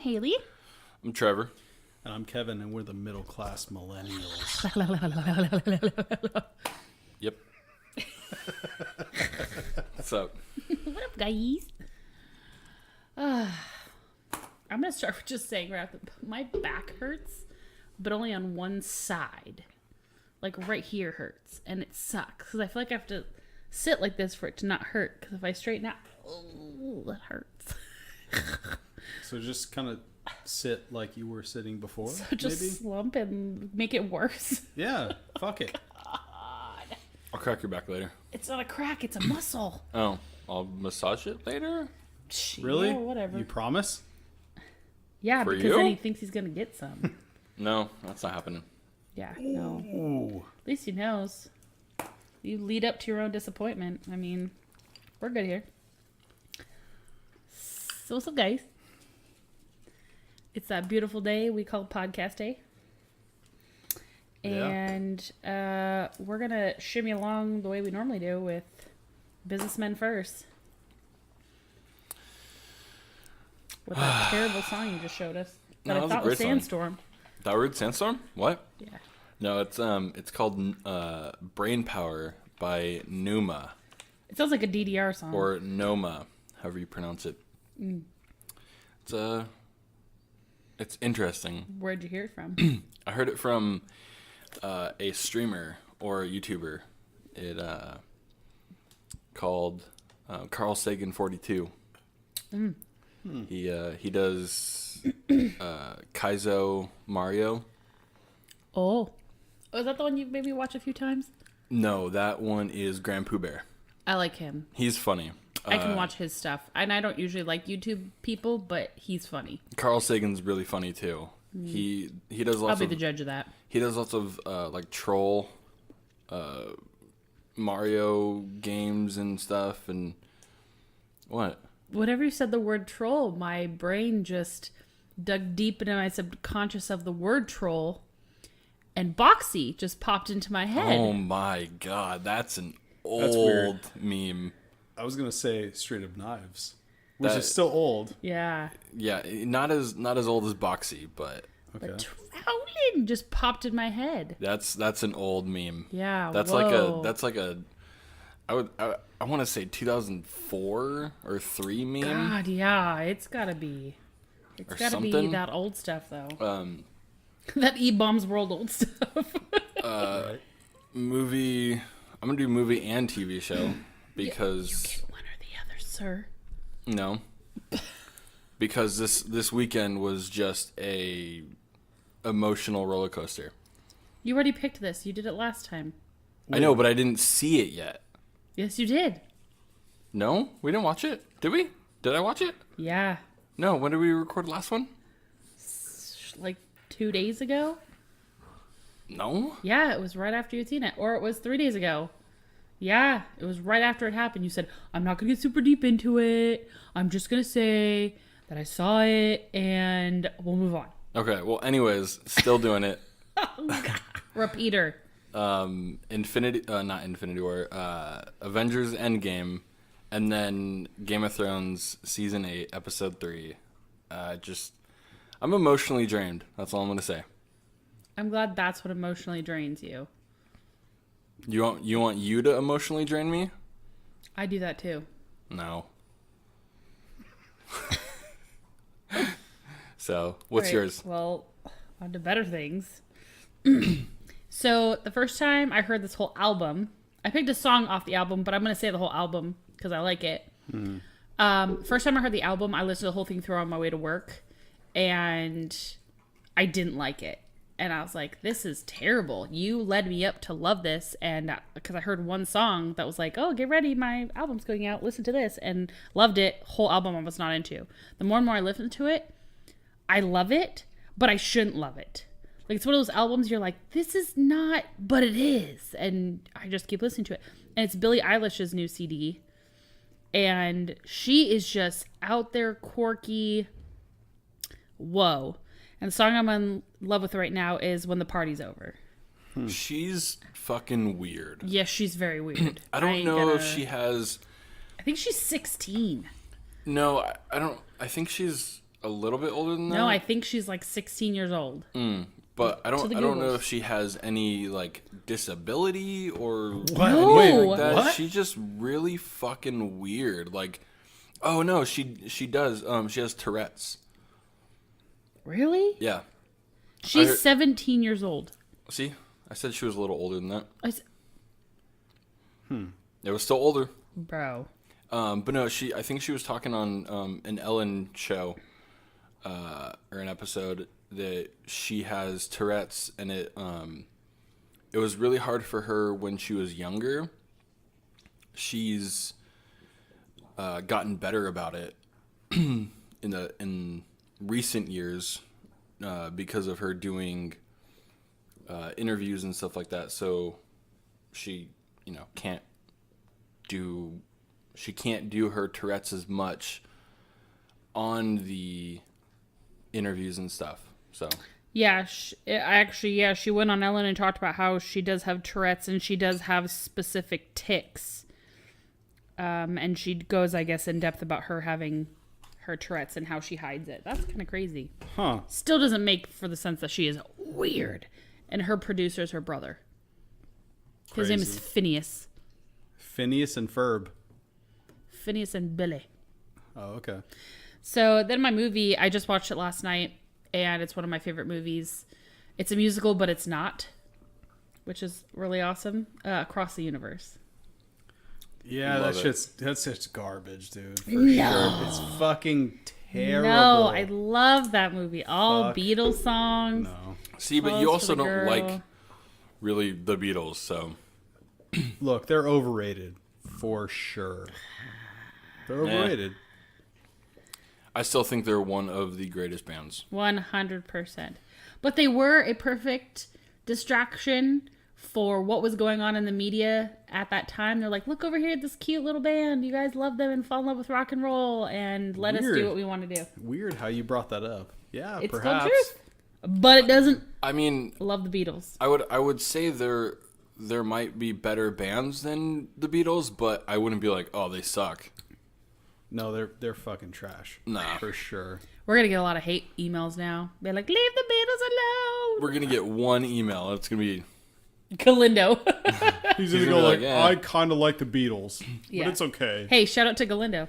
Haley. I'm Trevor. And I'm Kevin, and we're the Middle Class Millennials. Yep. What's up? What up, guys? I'm going to start with just saying my back hurts, but only on one side. Like right here hurts, and it sucks. Because I feel like I have to sit like this for it to not hurt. Because if I straighten out, it hurts. So just kind of sit like you were sitting before, So just maybe? slump and make it worse. Yeah, fuck it. God. I'll crack your back later. It's not a crack, it's a muscle. Oh, I'll massage it later? Really? Yeah, whatever. You promise? Yeah, For because you? then he thinks he's going to get some. No, that's not happening. Yeah, no. Ooh. At least he knows. You lead up to your own disappointment. I mean, we're good here. So what's up, guys? It's that beautiful day we call podcast day. Yeah. And we're going to shimmy along the way we normally do with Businessmen First. With that terrible song you just showed us. That No, I that was a thought was great song. Sandstorm. That word Sandstorm? What? Yeah. No, it's called Brain Power by Numa. It sounds like a DDR song. Or Noma, however you pronounce it. It's interesting. Where'd you hear it from? I heard it from a streamer or a YouTuber. It called Carl Sagan 42. He does Kaizo Mario. Oh, is that the one you've maybe watched a few times? No, that one is Grand Pooh Bear. I like him. He's funny. I can watch his stuff. And I don't usually like YouTube people, but he's funny. Carl Sagan's really funny too. He does I'll lots be of the judge of that. he does lots of like troll Mario games and stuff and what? Whenever you said the word troll, my brain just dug deep into my subconscious of the word troll, and Boxy just popped into my head. Oh my god, that's an That's weird. old meme. I was going to say Straight Up Knives, which That- is still old. Yeah. Yeah, not as old as Boxy, but Okay. But Trowlin just popped in my head. that's an old meme. Yeah. That's whoa. like a I want to say 2004 or 3 meme. God, yeah. It's gotta be. It's Or gotta be something. that old stuff, though. Um That E-Bombs World old stuff. Right. movie I'm going to do movie and TV show because You get one or the other, sir. no. Because this weekend was just a emotional roller coaster. You already picked this. You did it last time. I know, but I didn't see it yet. Yes, you did. No? We didn't watch it? Did we? Did I watch it? Yeah. No, when did we record the last one? Like 2 days ago? No? Yeah, it was right after you'd seen it. Or it was 3 days ago. Yeah, it was right after it happened. You said, I'm not going to get super deep into it. I'm just going to say that I saw it and we'll move on. Okay, well anyways, still doing it. Repeater. Not Infinity War, Avengers Endgame, and then Game of Thrones Season 8, Episode 3. I'm emotionally drained. That's all I'm gonna say. I'm glad that's what emotionally drains you. You want you to emotionally drain me? I do that too. No. So, what's Right, yours? Well, on to better things. So, the first time I heard this whole album, I picked a song off the album, but I'm going to say the whole album because I like it. First time I heard the album, I listened to the whole thing through on my way to work, and I didn't like it. And I was like, this is terrible. You led me up to love this, and because I heard one song that was like, oh, get ready, my album's going out, listen to this, and loved it. Whole album I was not into. The more and more I listened to it, I love it, but I shouldn't love it. Like, it's one of those albums you're like, this is not, but it is. And I just keep listening to it. And it's Billie Eilish's new CD. And she is just out there, quirky. Whoa. And the song I'm in love with right now is When the Party's Over. She's fucking weird. Yes, she's very weird. I don't know if she has... I think she's 16. No, I don't... I think a little bit older than that. No, I think she's like 16 years old. But I don't know Googles. if she has any like disability or What? No. anything like that. What? She's just really fucking weird. Like, oh no, she does. She has Tourette's. Really? Yeah. She's 17 years old. See, I said she was a little older than that. I It was still older. Bro. But no, I think she was talking on an Ellen show, or an episode that she has Tourette's, and it was really hard for her when she was younger. She's gotten better about it in recent years because of her doing interviews and stuff like that. So she, can't do her Tourette's as much on the interviews and stuff. So Yeah, she went on Ellen and talked about how she does have Tourette's and she does have specific tics. And she goes, I guess, in depth about her having her Tourette's and how she hides it. That's kind of crazy. Huh. Still doesn't make for the sense that she is weird. And her producer is her brother. His name is Crazy. Phineas. Phineas and Ferb. Phineas and Billy. Oh, okay. So then my movie, I just watched it last night, and it's one of my favorite movies. It's a musical, but it's not, which is really awesome. Across the Universe. Yeah, Love that's such garbage, dude. For No. sure. It's fucking terrible. No, I love that movie. All Fuck. Beatles songs. No. see, but Close you to also the don't girl. like really the Beatles, so Look, they're overrated for sure. They're overrated. I still think they're one of the greatest bands. 100%. But they were a perfect distraction for what was going on in the media at that time. They're like, look over here at this cute little band. You guys love them and fall in love with rock and roll and let us do Weird. what we want to do. Weird how you brought that up. Yeah, It's perhaps. still truth. But it doesn't I mean, love the Beatles. I would say there might be better bands than the Beatles, but I wouldn't be like, oh, they suck. No, they're fucking trash. Nah. For sure. We're going to get a lot of hate emails now. They're like, leave the Beatles alone. We're gonna get one email. It's gonna be Galindo. He's gonna gonna go be like, like, eh. I kind of like the Beatles, Yeah. but it's okay. Hey, shout out to Galindo.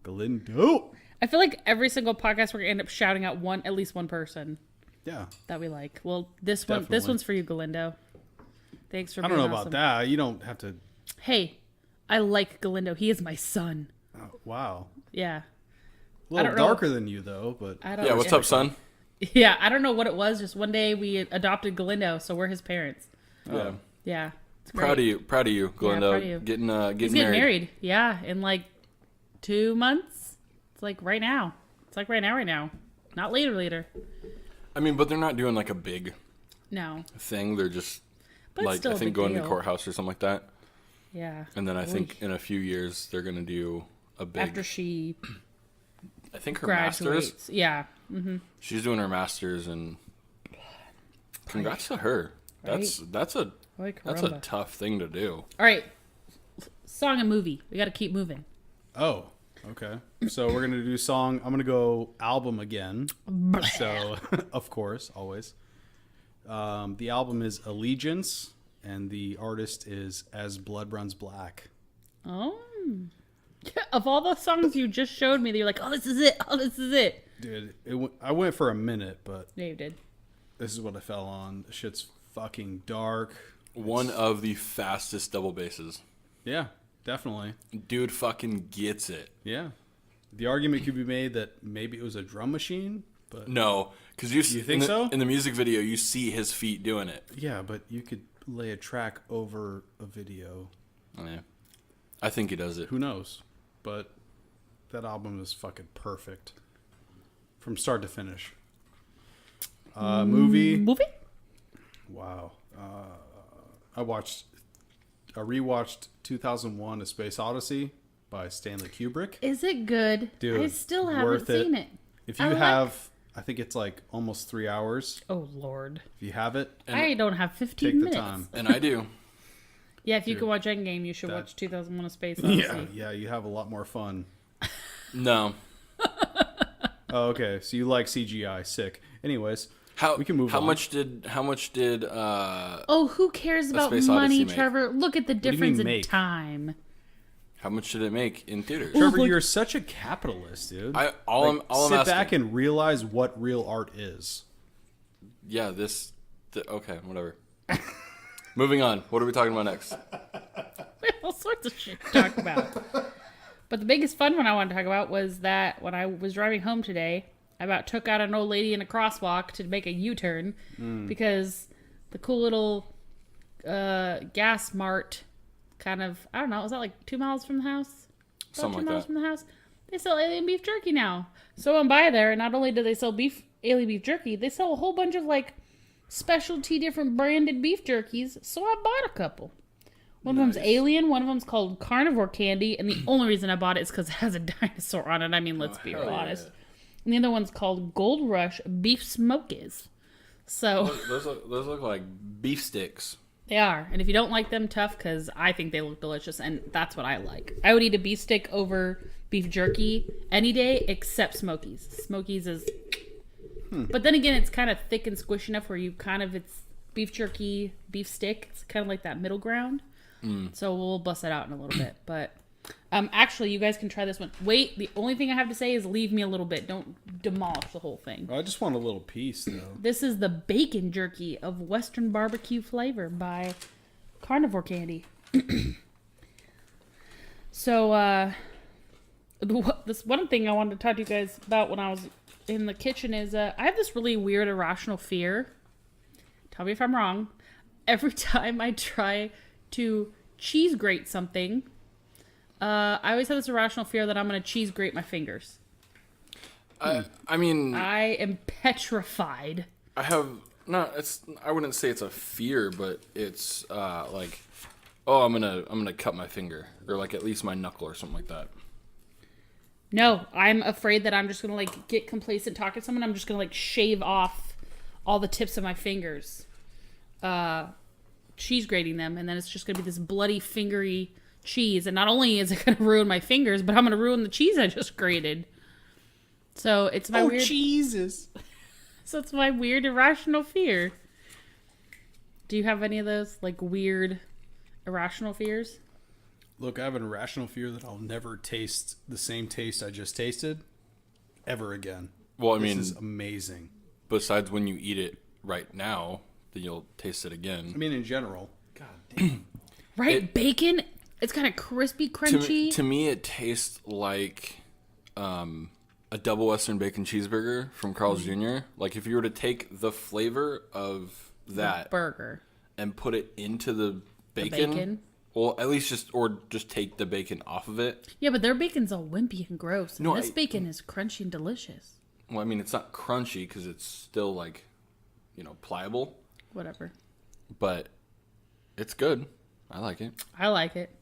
Galindo. I feel like every single podcast we're going to end up shouting out at least one person Yeah. that we like. Well, this Definitely. one's for you, Galindo. Thanks for I being don't know awesome. about that. You don't have to. Hey, I like Galindo. He is my son. Oh, wow. Yeah. A little don't know. darker than you though, but I don't yeah. What's up, son? Yeah, I don't know what it was. Just one day we adopted Galindo, so we're his parents. Yeah. Yeah. It's Proud of you, Glenda. proud of you. Getting He's getting married. Yeah, in like 2 months. It's like right now. It's like right now. Not later. I mean, but they're not doing like a big No. thing. They're just But it's like still I a think big going to deal. courthouse or something like that. Yeah. And then I think Oy. in a few years they're gonna do a big. After she I think her graduates. masters. Yeah. She's doing her masters, and congrats to her. That's a Like that's a tough thing to do. All right. Song and movie. We got to keep moving. oh, okay. So we're gonna do song. I'm gonna go album again. So of course, always. The album is Allegiance, and the artist is As Blood Runs Black. Oh. Of all the songs you just showed me, that you're like, oh, this is it. Oh, this is it. Dude, I went for a minute, but Yeah, you did. this is what I fell on. The shit's fucking dark. One of the fastest double basses. Yeah, definitely. Dude fucking gets it. Yeah. The argument could be made that maybe it was a drum machine, but No, because you think so? In the music video, you see his feet doing it. yeah, but you could lay a track over a video. Yeah. I think he does it. Who knows? But that album is fucking perfect from start to finish. Movie. Movie? Wow. I rewatched 2001: A Space Odyssey by Stanley Kubrick. Is it good? Dude, I still haven't worth it. seen it. If you I think it's like almost 3 hours. Oh, Lord. If you have it, I don't have 15 take the minutes. time. And I do. Yeah, if you can watch Endgame, you should That- watch 2001: A Space Odyssey. Yeah, you have a lot more fun. No. Oh, okay. So you like CGI? Sick. Anyways, we can move how on. much did Oh, who cares about Space money, Odyssey make? Trevor? Look at the do you difference mean in make? time. how much did it make in theaters? Trevor, look- you're such a capitalist, dude. All I'm Sit asking. back and realize what real art is. Yeah, okay, whatever. Moving on. What are we talking about next? We have all sorts of shit to talk about. But the biggest fun one I wanted to talk about was that when I was driving home today, I about took out an old lady in a crosswalk to make a U-turn because the cool little gas mart kind of, I don't know, was that like 2 miles from the house? About Something 2 like miles that. from the house. They sell alien beef jerky now. So I'm by there, and not only do they sell alien beef jerky, they sell a whole bunch of like specialty different branded beef jerkies. So I bought a couple. One of them's alien, one of them's called carnivore candy, and the only reason I bought it is because it has a dinosaur on it. I mean, let's be real honest. And the other one's called Gold Rush Beef Smokies. So Those look like beef sticks. they are. And if you don't like them, tough, because I think they look delicious, and that's what I like. I would eat a beef stick over beef jerky any day except Smokies. Smokies is... But then again, it's kind of thick and squishy enough where it's beef jerky, beef stick. It's kind of like that middle ground. So we'll bust that out in a little bit. But actually, you guys can try this one. Wait, the only thing I have to say is leave me a little bit. Don't demolish the whole thing. I just want a little piece, though. This is the bacon jerky of Western barbecue flavor by Carnivore Candy. So, this one thing I wanted to talk to you guys about when I was in the kitchen is I have this really weird irrational fear. Tell me if I'm wrong. Every time I try to cheese grate something, I always have this irrational fear that I'm going to cheese grate my fingers. I mean, I am petrified. I wouldn't say it's a fear, but it's like, oh, I'm gonna cut my finger, or like at least my knuckle or something like that. No, I'm afraid that I'm just going to like get complacent talking to someone. I'm just going to like shave off all the tips of my fingers. Cheese grating them, and then it's just going to be this bloody fingery cheese, and not only is it going to ruin my fingers, but I'm going to ruin the cheese I just grated. So it's my weird... Jesus. So it's my weird irrational fear. Do you have any of those like weird irrational fears? Look, I have an irrational fear that I'll never taste the same taste I just tasted ever again. Well, I This mean, is amazing. besides when you eat it right now, then you'll taste it again. I mean, in general. God damn. Right, bacon. It's kind of crispy, crunchy. To me, it tastes like a double Western bacon cheeseburger from Carl's Jr. Like if you were to take the flavor of that burger. and put it into the bacon. Well, at least just take the bacon off of it. Yeah, but their bacon's all wimpy and gross. And No, this bacon is crunchy and delicious. Well, I mean, it's not crunchy because it's still like, pliable. Whatever. But it's good. I like it. I like it.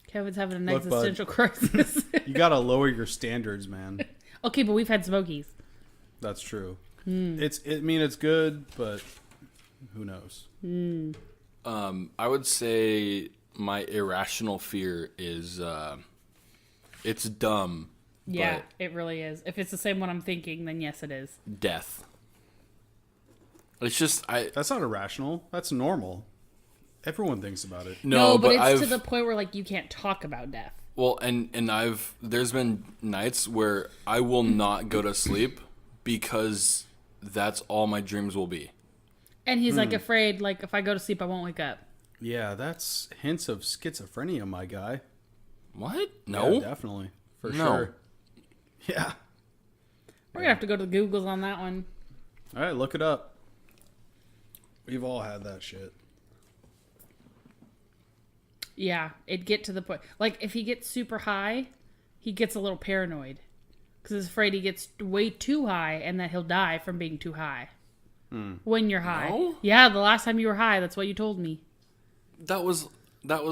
Kevin's having an Look, bud. existential crisis. You gotta lower your standards, man. Okay, but we've had Smokies. That's true. It's good, but who knows? I would say my irrational fear is it's dumb. Yeah, but it really is. If it's the same one I'm thinking, then yes, it is. death. It's just That's not irrational. That's normal. Everyone thinks about it. No, but it's I've to the point where like you can't talk about death. well, and there's been nights where I will not go to sleep because that's all my dreams will be. And he's like afraid, like if I go to sleep, I won't wake up. Yeah, that's hints of schizophrenia, my guy. What? No. Yeah, definitely. For No. sure. Yeah. We're gonna have to go to the Googles on that one. All right, look it up. We've all had that shit. Yeah, it'd get to the point. Like if he gets super high, he gets a little paranoid because he's afraid he gets way too high and that he'll die from being too high. When you're high, No? yeah. The last time you were high, that's what you told me. That was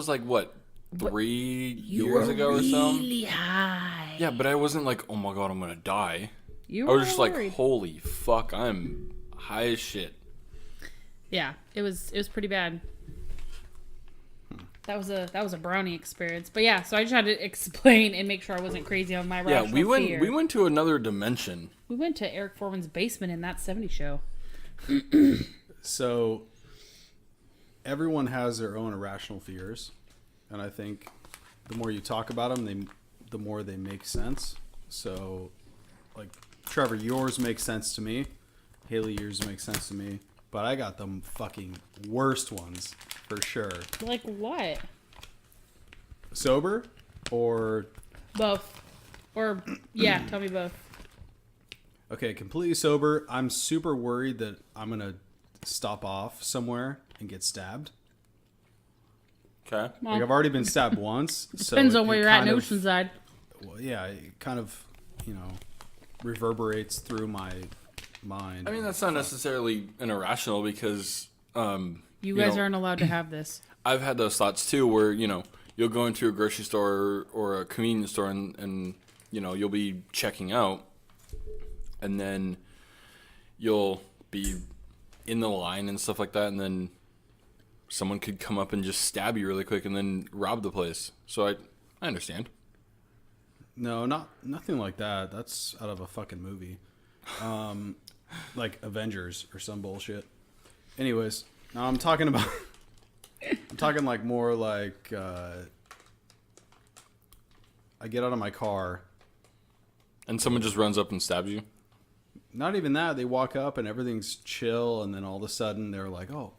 like what 3 years ago or so. Really high. Yeah, but I wasn't like, oh my god, I'm gonna die. You I were was just like, worried. holy fuck, I'm high as shit. Yeah, it was pretty bad. That was a brownie experience. But yeah, so I just had to explain and make sure I wasn't crazy on my rational fear. We went to another dimension. We went to Eric Foreman's basement in That 70 Show. So everyone has their own irrational fears, and I think the more you talk about them, the more they make sense. So, like, Trevor, yours makes sense to me. Haley, yours makes sense to me. But I got the fucking worst ones, for sure. Like what? Sober or... Both. Or, yeah, tell me both. Okay, completely sober. I'm super worried that I'm going to stop off somewhere and get stabbed. Okay. Well, Like, I've already been stabbed once. depends on where you're at in kind of- Oceanside. Well, yeah, it kind of, reverberates through my mind. I mean, that's not necessarily an irrational because You guys aren't allowed to have this. I've had those thoughts too, where you'll go into a grocery store or a convenience store and you'll be checking out, and then you'll be in the line and stuff like that, and then someone could come up and just stab you really quick and then rob the place. So I understand. No, nothing like that. That's out of a fucking movie. Like Avengers or some bullshit. Anyways, now I'm talking about... I'm talking like more like... I get out of my car. And someone just runs up and stabs you? Not even that. They walk up and everything's chill, and then all of a sudden they're like, oh...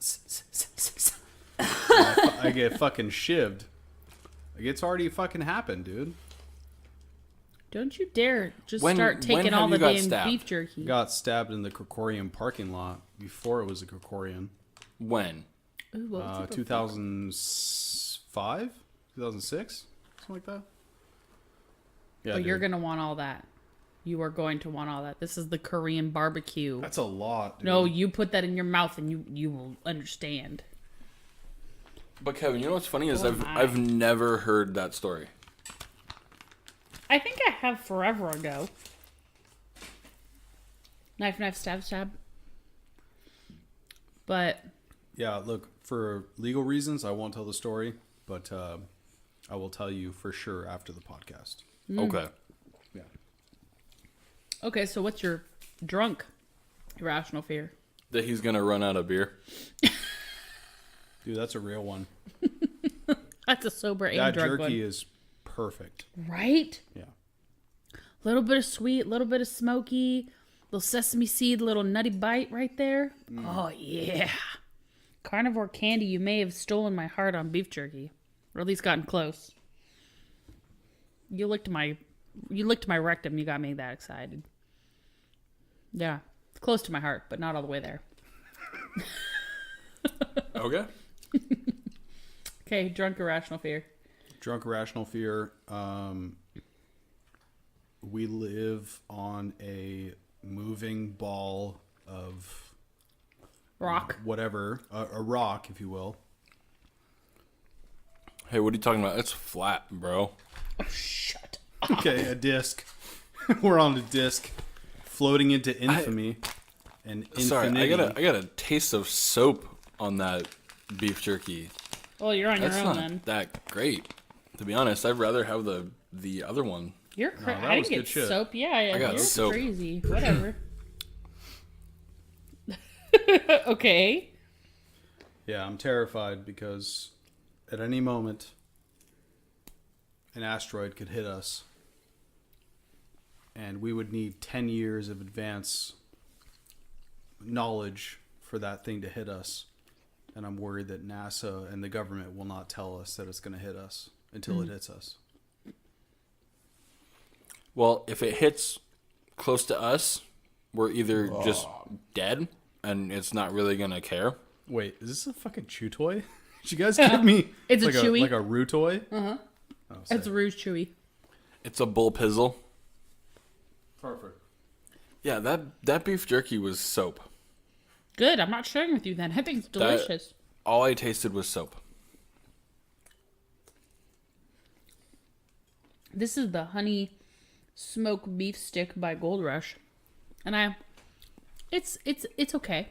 I get fucking shivved. Like, it's already fucking happened, dude. Don't you dare just When- start when taking have all you the got damn stabbed? beef jerky. Got stabbed in the Krikorian parking lot before it was a Krikorian. When? Ooh, what was it before? 2005? 2006? Something like that? Yeah, Oh, you're dude. going to want all that. You are going to want all that. This is the Korean barbecue. That's a lot, dude. No, you put that in your mouth and you will understand. But Kevin, you know what's funny is Oh my. I've never heard that story. I think I have forever ago. Knife, knife, stab, stab. But Yeah, look, for legal reasons, I won't tell the story, but I will tell you for sure after the podcast. Okay. Yeah. okay, so what's your drunk irrational fear? That he's going to run out of beer. Dude, that's a real one. That's a sober and That drunk jerky one. is perfect. Right? Yeah. Little bit of sweet, little bit of smoky, little sesame seed, little nutty bite right there. Oh yeah. Carnivore candy, you may have stolen my heart on beef jerky. Or at least gotten close. You licked my rectum, you got me that excited. Yeah. It's close to my heart, but not all the way there. Okay. Okay, drunk irrational fear. Drunk irrational fear. We live on a moving ball of Rock. whatever, a rock, if you will. Hey, what are you talking about? It's flat, bro. Oh, shut up. Okay, a disc. We're on a disc, floating into infamy and infinity. Sorry, I got a taste of soap on that beef jerky. Well, you're on That's your own not then. that great. To be honest, I'd rather have the other one. You're that crazy. I was didn't good get shit. soap. Yeah, I got you're soap. crazy. Whatever. Okay. Yeah, I'm terrified because at any moment an asteroid could hit us and we would need 10 years of advance knowledge for that thing to hit us. And I'm worried that NASA and the government will not tell us that it's going to hit us until it hits us. Well, if it hits close to us, we're either just dead and it's not really gonna care. Wait, is this a fucking chew toy? Did you guys give me It's a like Chewy. like a Roo toy? Uh-huh. Oh, It's sick. Rouge Chewy. It's a bull pizzle. Perfect. Yeah, that beef jerky was soap. Good. I'm not sharing with you then. I think it's delicious. All I tasted was soap. This is the honey smoked beef stick by Gold Rush. And it's okay.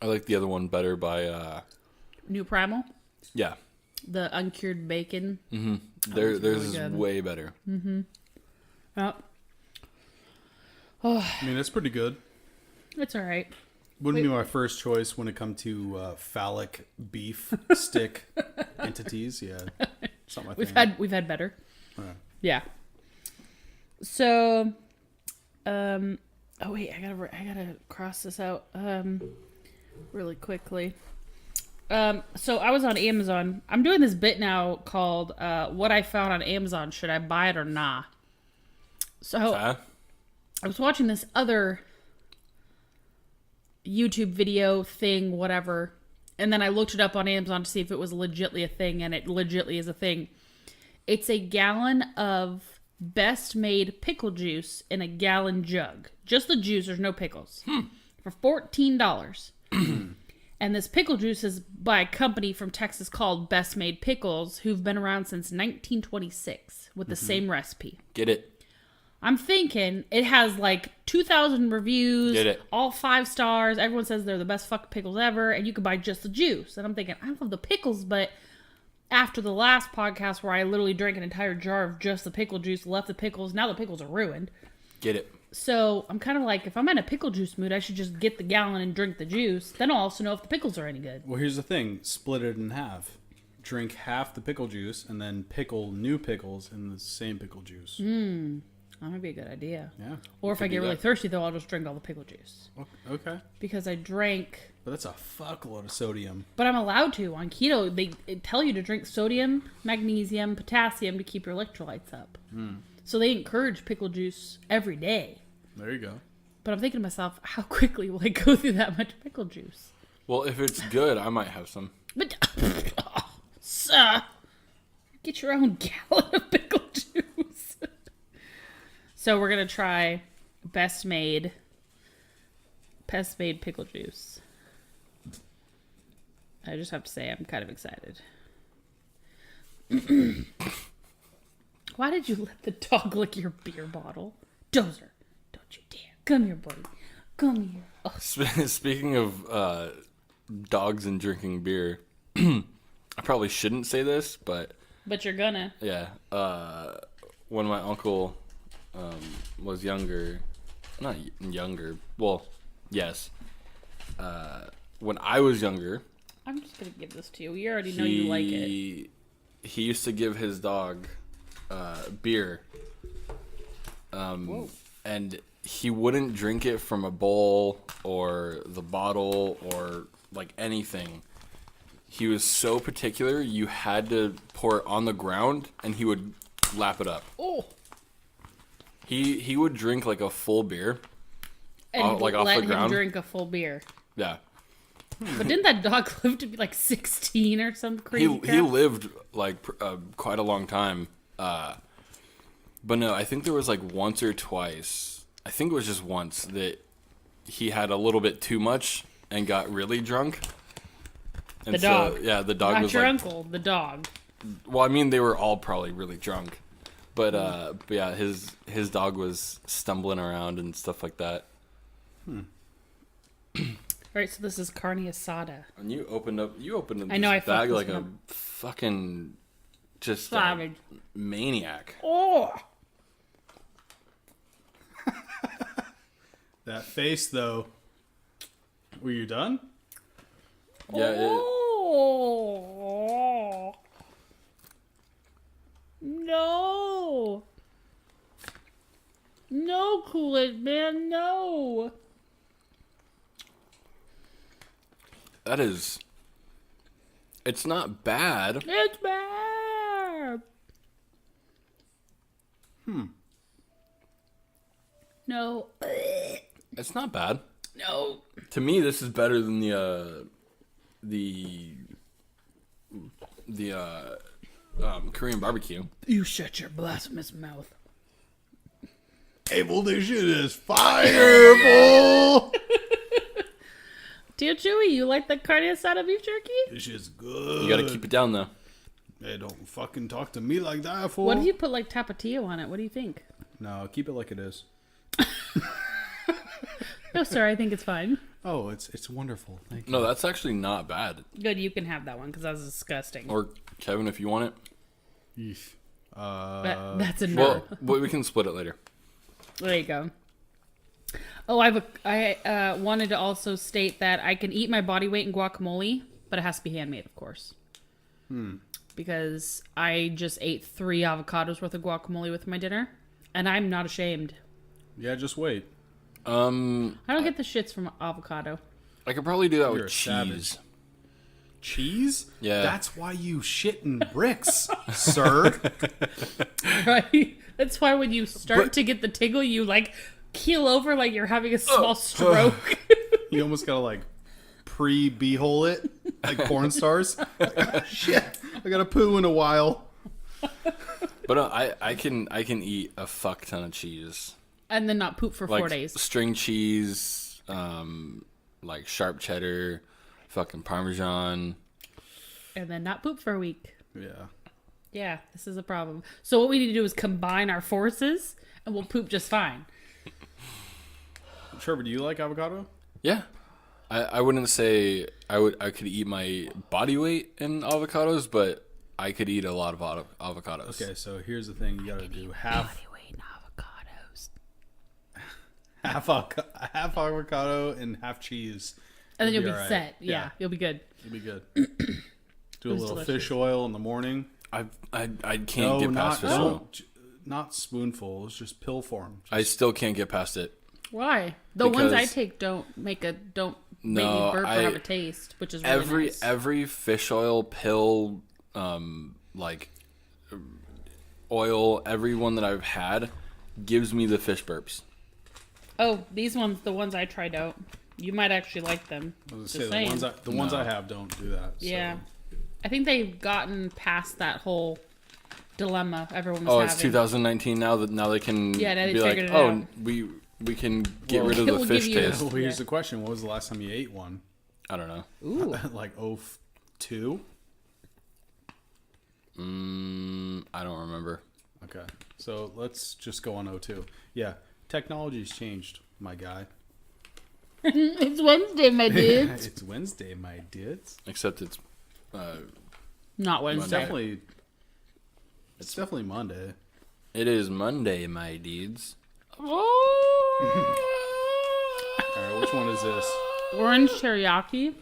I like the other one better by New Primal. yeah. The uncured bacon. Mm-hmm. Theirs is way better. Mm-hmm. Oh. I mean, that's pretty good. It's all right. Wouldn't be my first choice when it comes to phallic beef stick entities. Yeah, it's not my thing. We've had better. Right. Yeah. So, oh wait, I gotta cross this out really quickly. So I was on Amazon. I'm doing this bit now called "What I Found on Amazon. Should I buy it or not?" So I was watching this other YouTube video thing, whatever, and then I looked it up on Amazon to see if it was legitly a thing, and it legitly is a thing. It's a gallon of best made pickle juice in a gallon jug. Just the juice, there's no pickles. For $14. And this pickle juice is by a company from Texas called Best Made Pickles, who've been around since 1926 with the same recipe. Get it? I'm thinking it has like 2,000 reviews. Get it? All 5 stars. Everyone says they're the best fucking pickles ever, and you can buy just the juice. And I'm thinking, I love the pickles, but after the last podcast where I literally drank an entire jar of just the pickle juice, left the pickles, now the pickles are ruined. Get it? So I'm kind of like, if I'm in a pickle juice mood, I should just get the gallon and drink the juice. Then I'll also know if the pickles are any good. Well, here's the thing. Split it in half. Drink half the pickle juice and then pickle new pickles in the same pickle juice. That might be a good idea. Yeah. Or if I get really thirsty, though, I'll just drink all the pickle juice. Okay. Because I drank... But that's a fuckload of sodium. But I'm allowed to. On keto, they tell you to drink sodium, magnesium, potassium to keep your electrolytes up. So they encourage pickle juice every day. There you go. But I'm thinking to myself, how quickly will I go through that much pickle juice? Well, if it's good, I might have some. But, sir, get your own gallon of pickle juice. So we're going to try best made pickle juice. I just have to say I'm kind of excited. Why did you let the dog lick your beer bottle? Dozer, don't you dare. Come here, buddy. Come here. Oh. Speaking of dogs and drinking beer, I probably shouldn't say this, but... But you're gonna. Yeah. When my uncle was younger... Not younger. Well, yes. When I was younger... I'm just gonna give this to you. We already know you like it. He used to give his dog beer. And he wouldn't drink it from a bowl or the bottle or like anything. He was so particular, you had to pour it on the ground and he would lap it up. Oh. He would drink like a full beer. And like off let the ground. him drink a full beer. Yeah. But didn't that dog live to be like 16 or some crazy crap? He lived like quite a long time. But no, I think there was like once or twice. I think it was just once that he had a little bit too much and got really drunk. And the dog. Yeah, the dog Not was your like, uncle, the dog. Well, I mean, they were all probably really drunk. But yeah, his dog was stumbling around and stuff like that. All right, so this is carne asada. And you opened up I know, this I bag fucked like this a one fucking just Savage. Maniac. Oh! That face, though. Were you done? Yeah. Oh! No! No, Kool-Aid Man, no! That is... It's not bad. It's bad! No. It's not bad. No. To me, this is better than the Korean barbecue. You shut your blasphemous mouth. Hey, well, this shit is fireball. Dear Chewy, you like the carne asada beef jerky? This shit's good. You gotta keep it down, though. Hey, don't fucking talk to me like that, fool. What if you put like tapatio on it? What do you think? No, keep it like it is. No, sir, I think it's fine. Oh, it's wonderful. Thank you. No, that's actually not bad. Good, you can have that one because that was disgusting. Or Kevin, if you want it. Yeesh. That's a no. Well, we can split it later. There you go. Oh, I wanted to also state that I can eat my body weight in guacamole, but it has to be handmade, of course. Because I just ate 3 avocados worth of guacamole with my dinner, and I'm not ashamed. Yeah, just wait. I don't get the shits from avocado. I could probably do that You're with a cheese. savage. Cheese? Yeah. That's why you shit in bricks, sir. Right? That's why when you start to get the tingle, you like keel over like you're having a small stroke. You almost gotta like pre-beehole it, like porn stars. Shit, I gotta poo in a while. But I can eat a fuck ton of cheese. And then not poop for Like 4 days. string cheese, like sharp cheddar, fucking Parmesan. And then not poop for a week. Yeah. Yeah, this is a problem. So what we need to do is combine our forces, and we'll poop just fine. Trevor, do you like avocado? Yeah. I wouldn't say I could eat my body weight in avocados, but I could eat a lot of avocados. Okay, so here's the thing: you gotta do half Body weight in avocados. half avocado and half cheese, And then you'll be all right. set. Yeah, you'll be good. You'll be good. Do a was little delicious. fish oil in the morning. I can't get past fish oil. Not spoonful. It's just pill form. I still can't get past it. Why? The ones I Because- take don't make me No, burp or have a taste, which is really nice. Every fish oil pill, like oil, every one that I've had gives me the fish burps. Oh, these ones, the ones I tried out. You might actually like them. I was Just gonna say, saying. the ones I have don't do that. So. Yeah. I think they've gotten past that whole dilemma everyone was Oh, having. it's 2019 now. That now they can Yeah, now they be like, figured it oh, out. we can get rid of We'll the give fish you- taste. Well, here's Yeah. the question: what was the last time you ate one? I don't know. Ooh. Like 02? I don't remember. Okay, so let's just go on 02. Yeah, technology's changed, my guy. It's Wednesday, my dude. It's Wednesday, my dudes. Except it's Not It's Wednesday. definitely Monday. it is Monday, my dudes. Oh. All right, which one is this? Orange teriyaki.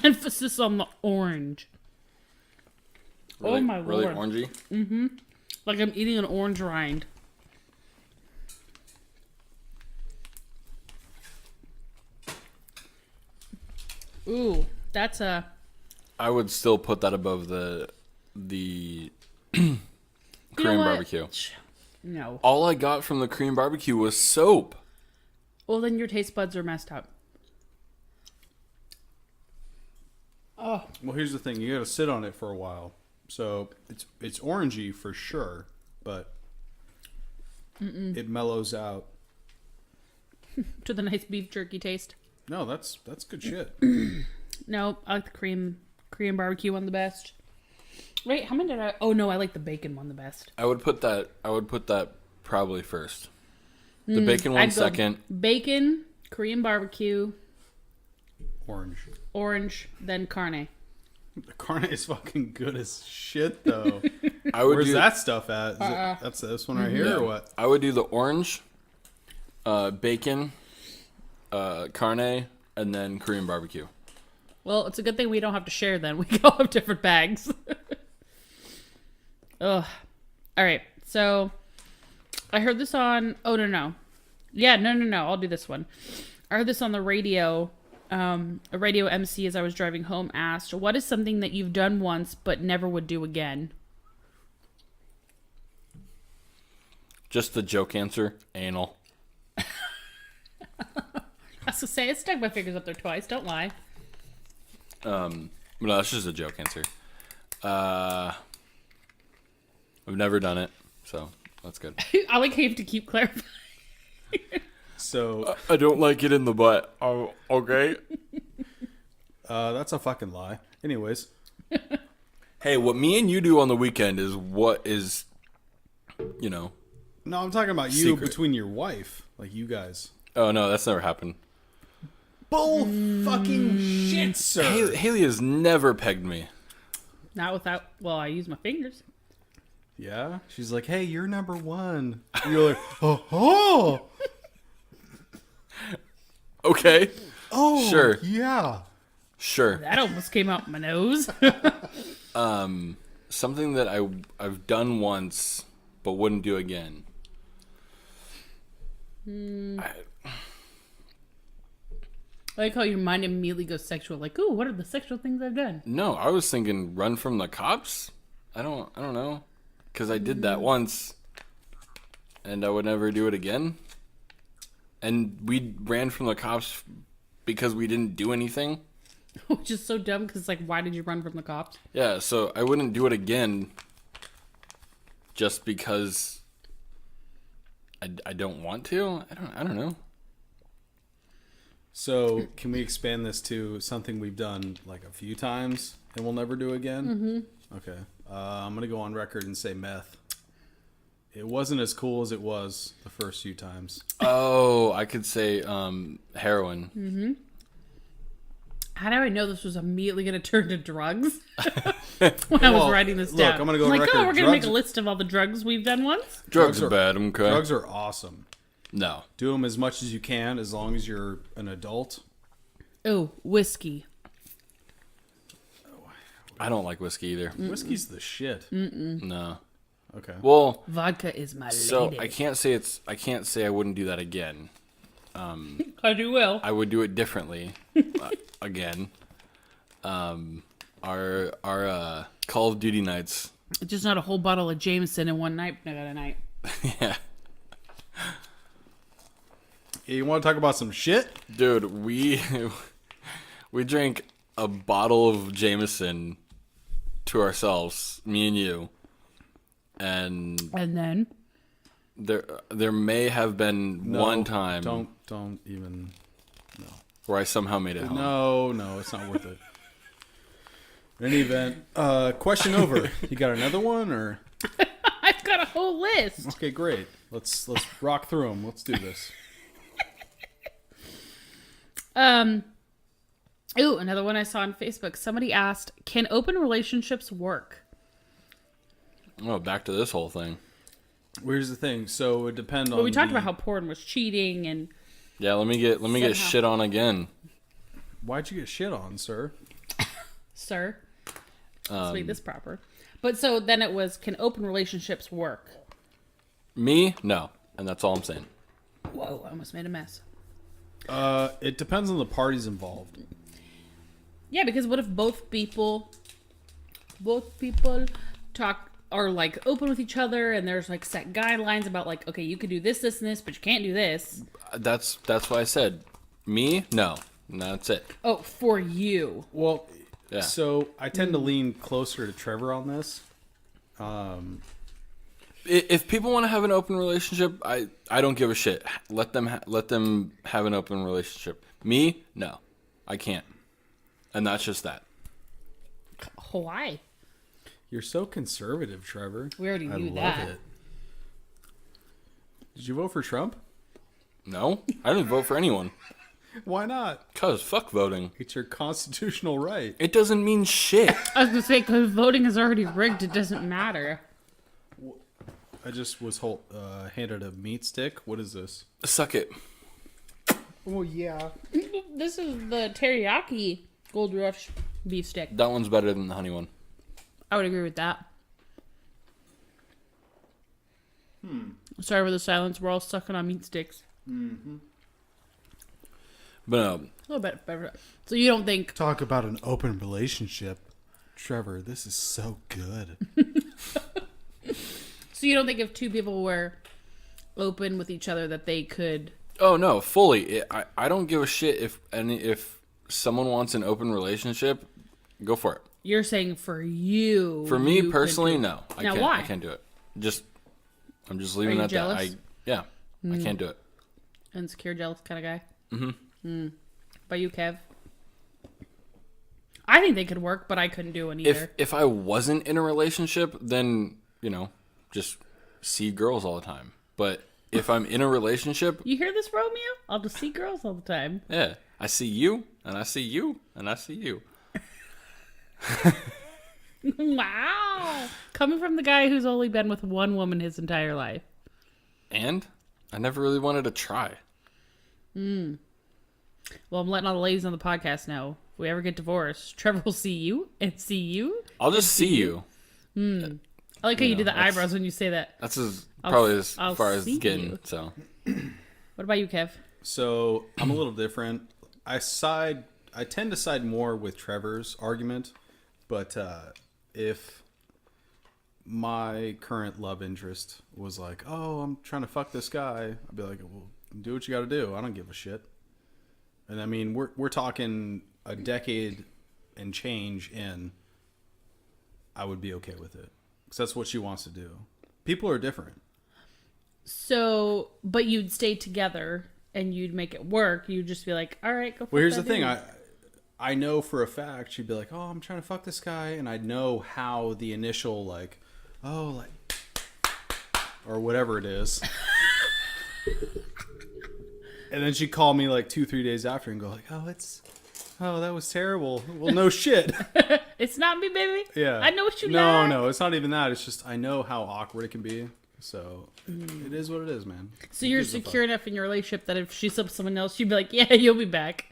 Emphasis on the orange. Really, Oh, my really Lord. orangey. Like I'm eating an orange rind. Ooh, that's a... I would still put that above the You Korean know what? barbecue. No. All I got from the Korean barbecue was soap. Well, then your taste buds are messed up. Oh, Well, here's the thing: you got to sit on it for a while. So it's orangey for sure, but it mellows out. to the nice beef jerky taste. No, that's good shit. No, I like the Korean barbecue one the best. Wait, how many did I... Oh, no, I like the bacon one the best. I would put that probably first. The bacon one I'd go second. Bacon, Korean barbecue, Orange. orange, then carne. The carne is fucking good as shit, though. I would Where's do that stuff at? That's this one right here, or what? I would do the orange, bacon, carne, and then Korean barbecue. Well, it's a good thing we don't have to share then. We can all have different bags. Ugh. All right. So I heard this on... Oh, no. Yeah, no. I'll do this one. I heard this on the radio. A radio MC as I was driving home asked, what is something that you've done once but never would do again? Just the joke answer, anal. I was going to say, I stuck my fingers up there twice. Don't lie. No, that's just a joke answer. I've never done it, so that's good. I like how you have to keep clarifying. So I don't like it in the butt. Oh, okay. that's a fucking lie. Anyways, Hey, what me and you do on the weekend is what is, no, I'm talking about you Secret. between your wife, like you guys. Oh no, that's never happened. Bull fucking shit, sir. Haley has never pegged me. Not without. Well, I use my fingers. Yeah? She's like, hey, you're number one. And you're like, oh. Okay. Oh, Sure. Yeah. Sure. That almost came out my nose. Something that I've done once but wouldn't do again. I like how your mind immediately goes sexual. Like, ooh, what are the sexual things I've done? No, I was thinking run from the cops. I don't know. Because I did that once, and I would never do it again. And we ran from the cops because we didn't do anything. Which is so dumb because, like, why did you run from the cops? Yeah, so I wouldn't do it again just because I don't want to. I don't know. So, can we expand this to something we've done like a few times and we'll never do again? Mm-hmm. Okay. I'm going to go on record and say meth. It wasn't as cool as it was the first few times. Oh, I could say heroin. Mm-hmm. How do I know this was immediately going to turn to drugs? When I was writing this down. Look, I'm going to go on like, record. oh, we're going to make a list of all the drugs we've done once? Drugs are bad, okay? Drugs are awesome. No. Do them as much as you can as long as you're an adult. Oh, whiskey. I don't like whiskey either. Whiskey's the shit. No. Okay. Well, Vodka is my lady. so I can't say I wouldn't do that again. I do will. I would do it differently again. Our Call of Duty nights. Just not a whole bottle of Jameson in one night. I got a night. Yeah. You want to talk about some shit? Dude, we drank a bottle of Jameson to ourselves, me and you. And then? There may have been one time Don't even where I somehow made it home. No, it's not worth it. In any event, question over. You got another one or? I've got a whole list. Okay, great. Let's rock through them. Let's do this. Ooh, another one I saw on Facebook. Somebody asked, can open relationships work? Oh, back to this whole thing. Here's the thing. So it depends on. Well, we talked about how porn was cheating and. Yeah, let me get shit on again. Why'd you get shit on, sir? Sir. Let's make this proper. But so then it was, can open relationships work? Me? No. And that's all I'm saying. Whoa, I almost made a mess. It depends on the parties involved. Yeah, because what if both people talk are like open with each other and there's like set guidelines about like, okay, you can do this, this, and this, but you can't do this. That's why I said me? No. And that's it. Oh, for you. Well, Yeah. so I tend to lean closer to Trevor on this. If people want to have an open relationship, I don't give a shit. Let them have an open relationship. Me? No. I can't. And that's just that. Why? You're so conservative, Trevor. We already knew I love that. it. Did you vote for Trump? No. I didn't vote for anyone. Why not? Cause fuck voting. It's your constitutional right. It doesn't mean shit. I was going to say, because voting is already rigged, it doesn't matter. I just was handed a meat stick. What is this? Suck it. Oh, yeah. This is the teriyaki Gold Rush beef stick. That one's better than the honey one. I would agree with that. Sorry for the silence. We're all sucking on meat sticks. But A little bit better. So you don't think... Talk about an open relationship. Trevor, this is so good. So you don't think if two people were open with each other that they could... oh no, fully. I don't give a shit if someone wants an open relationship, go for it. You're saying for you... For me you personally, could do- no. I Now, can't. why? I can't do it. I'm just leaving you it at jealous? that. I can't do it. Insecure, jealous kind of guy? Mm-hmm. By you, Kev? I think they could work, but I couldn't do one either. If I wasn't in a relationship, then, just see girls all the time. But if I'm in a relationship, You hear this, Romeo? I'll just see girls all the time. yeah. I see you, and I see you, and I see you. Wow. Coming from the guy who's only been with one woman his entire life. And I never really wanted to try. Well, I'm letting all the ladies on the podcast know. If we ever get divorced, Trevor will see you and see you. I'll just see you. I like how you do the eyebrows when you say that. That's probably as I'll far as see getting. you. So, What about you, Kev? So I'm a little different. I tend to side more with Trevor's argument, but if my current love interest was like, "Oh, I'm trying to fuck this guy," I'd be like, "Well, do what you got to do. I don't give a shit." And I mean, we're talking a decade and change in. I would be okay with it because that's what she wants to do. People are different. So, but you'd stay together and you'd make it work. You'd just be like, all right, go fuck Well, here's that the thing. dude. I know for a fact she'd be like, "Oh, I'm trying to fuck this guy," and I know how the initial like, "Oh, like," or whatever it is. And then she'd call me like 2-3 days after and go like, "Oh, that was terrible." Well, no shit. It's not me, baby. Yeah. I know what you No, like. no, it's not even that. It's just I know how awkward it can be. So it is what it is, man. So you're secure enough in your relationship that if she slept with someone else, you'd be like, yeah, you'll be back.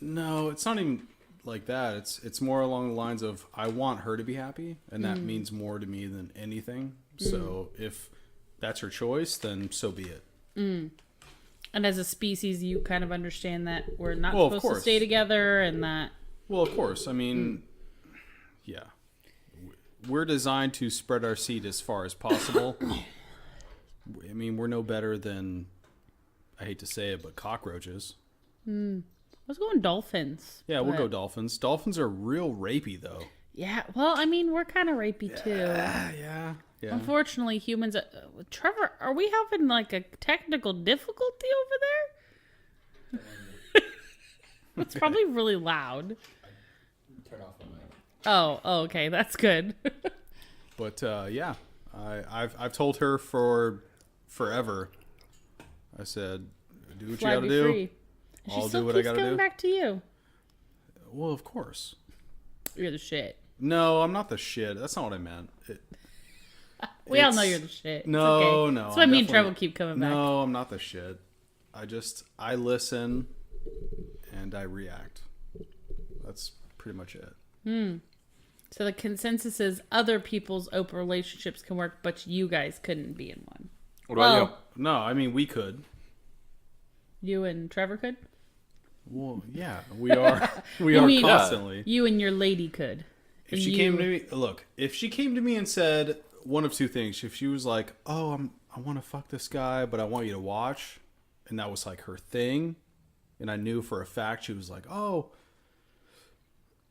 No, it's not even like that. It's more along the lines of I want her to be happy, and that means more to me than anything. So if that's her choice, then so be it. And as a species, you kind of understand that we're not Well, of supposed to course. stay together and that... Well, of course. I mean, yeah. We're designed to spread our seed as far as possible. I mean, we're no better than, I hate to say it, but cockroaches. Let's go on dolphins. Yeah, we'll But- go dolphins. Dolphins are real rapey, though. Yeah, well, I mean, we're kind of rapey, too. Yeah. Unfortunately, humans... Trevor, are we having, like, a technical difficulty over there? It's probably really loud. turn off the mic. Oh, okay, that's good. But yeah, I've told her for forever. I said, do what Fly you gotta be do. free. And she I'll still do what I keeps gotta coming do. back to you. Well, of course. You're the shit. No, I'm not the shit. That's not what I meant. We all know It's- you're the shit. It's No, okay. no. That's why I'm me and definitely- Trevor keep coming back. No, I'm not the shit. I listen and I react. That's pretty much it. So the consensus is other people's open relationships can work, but you guys couldn't be in one. What about Well, No, I mean, we could. you and Trevor could? Well, yeah, we are. We You are mean- constantly. You and your lady could. If And she you- came to me, look, if she came to me and said one of two things, if she was like, "Oh, I want to fuck this guy, but I want you to watch," and that was like her thing, and I knew for a fact she was like, "Oh,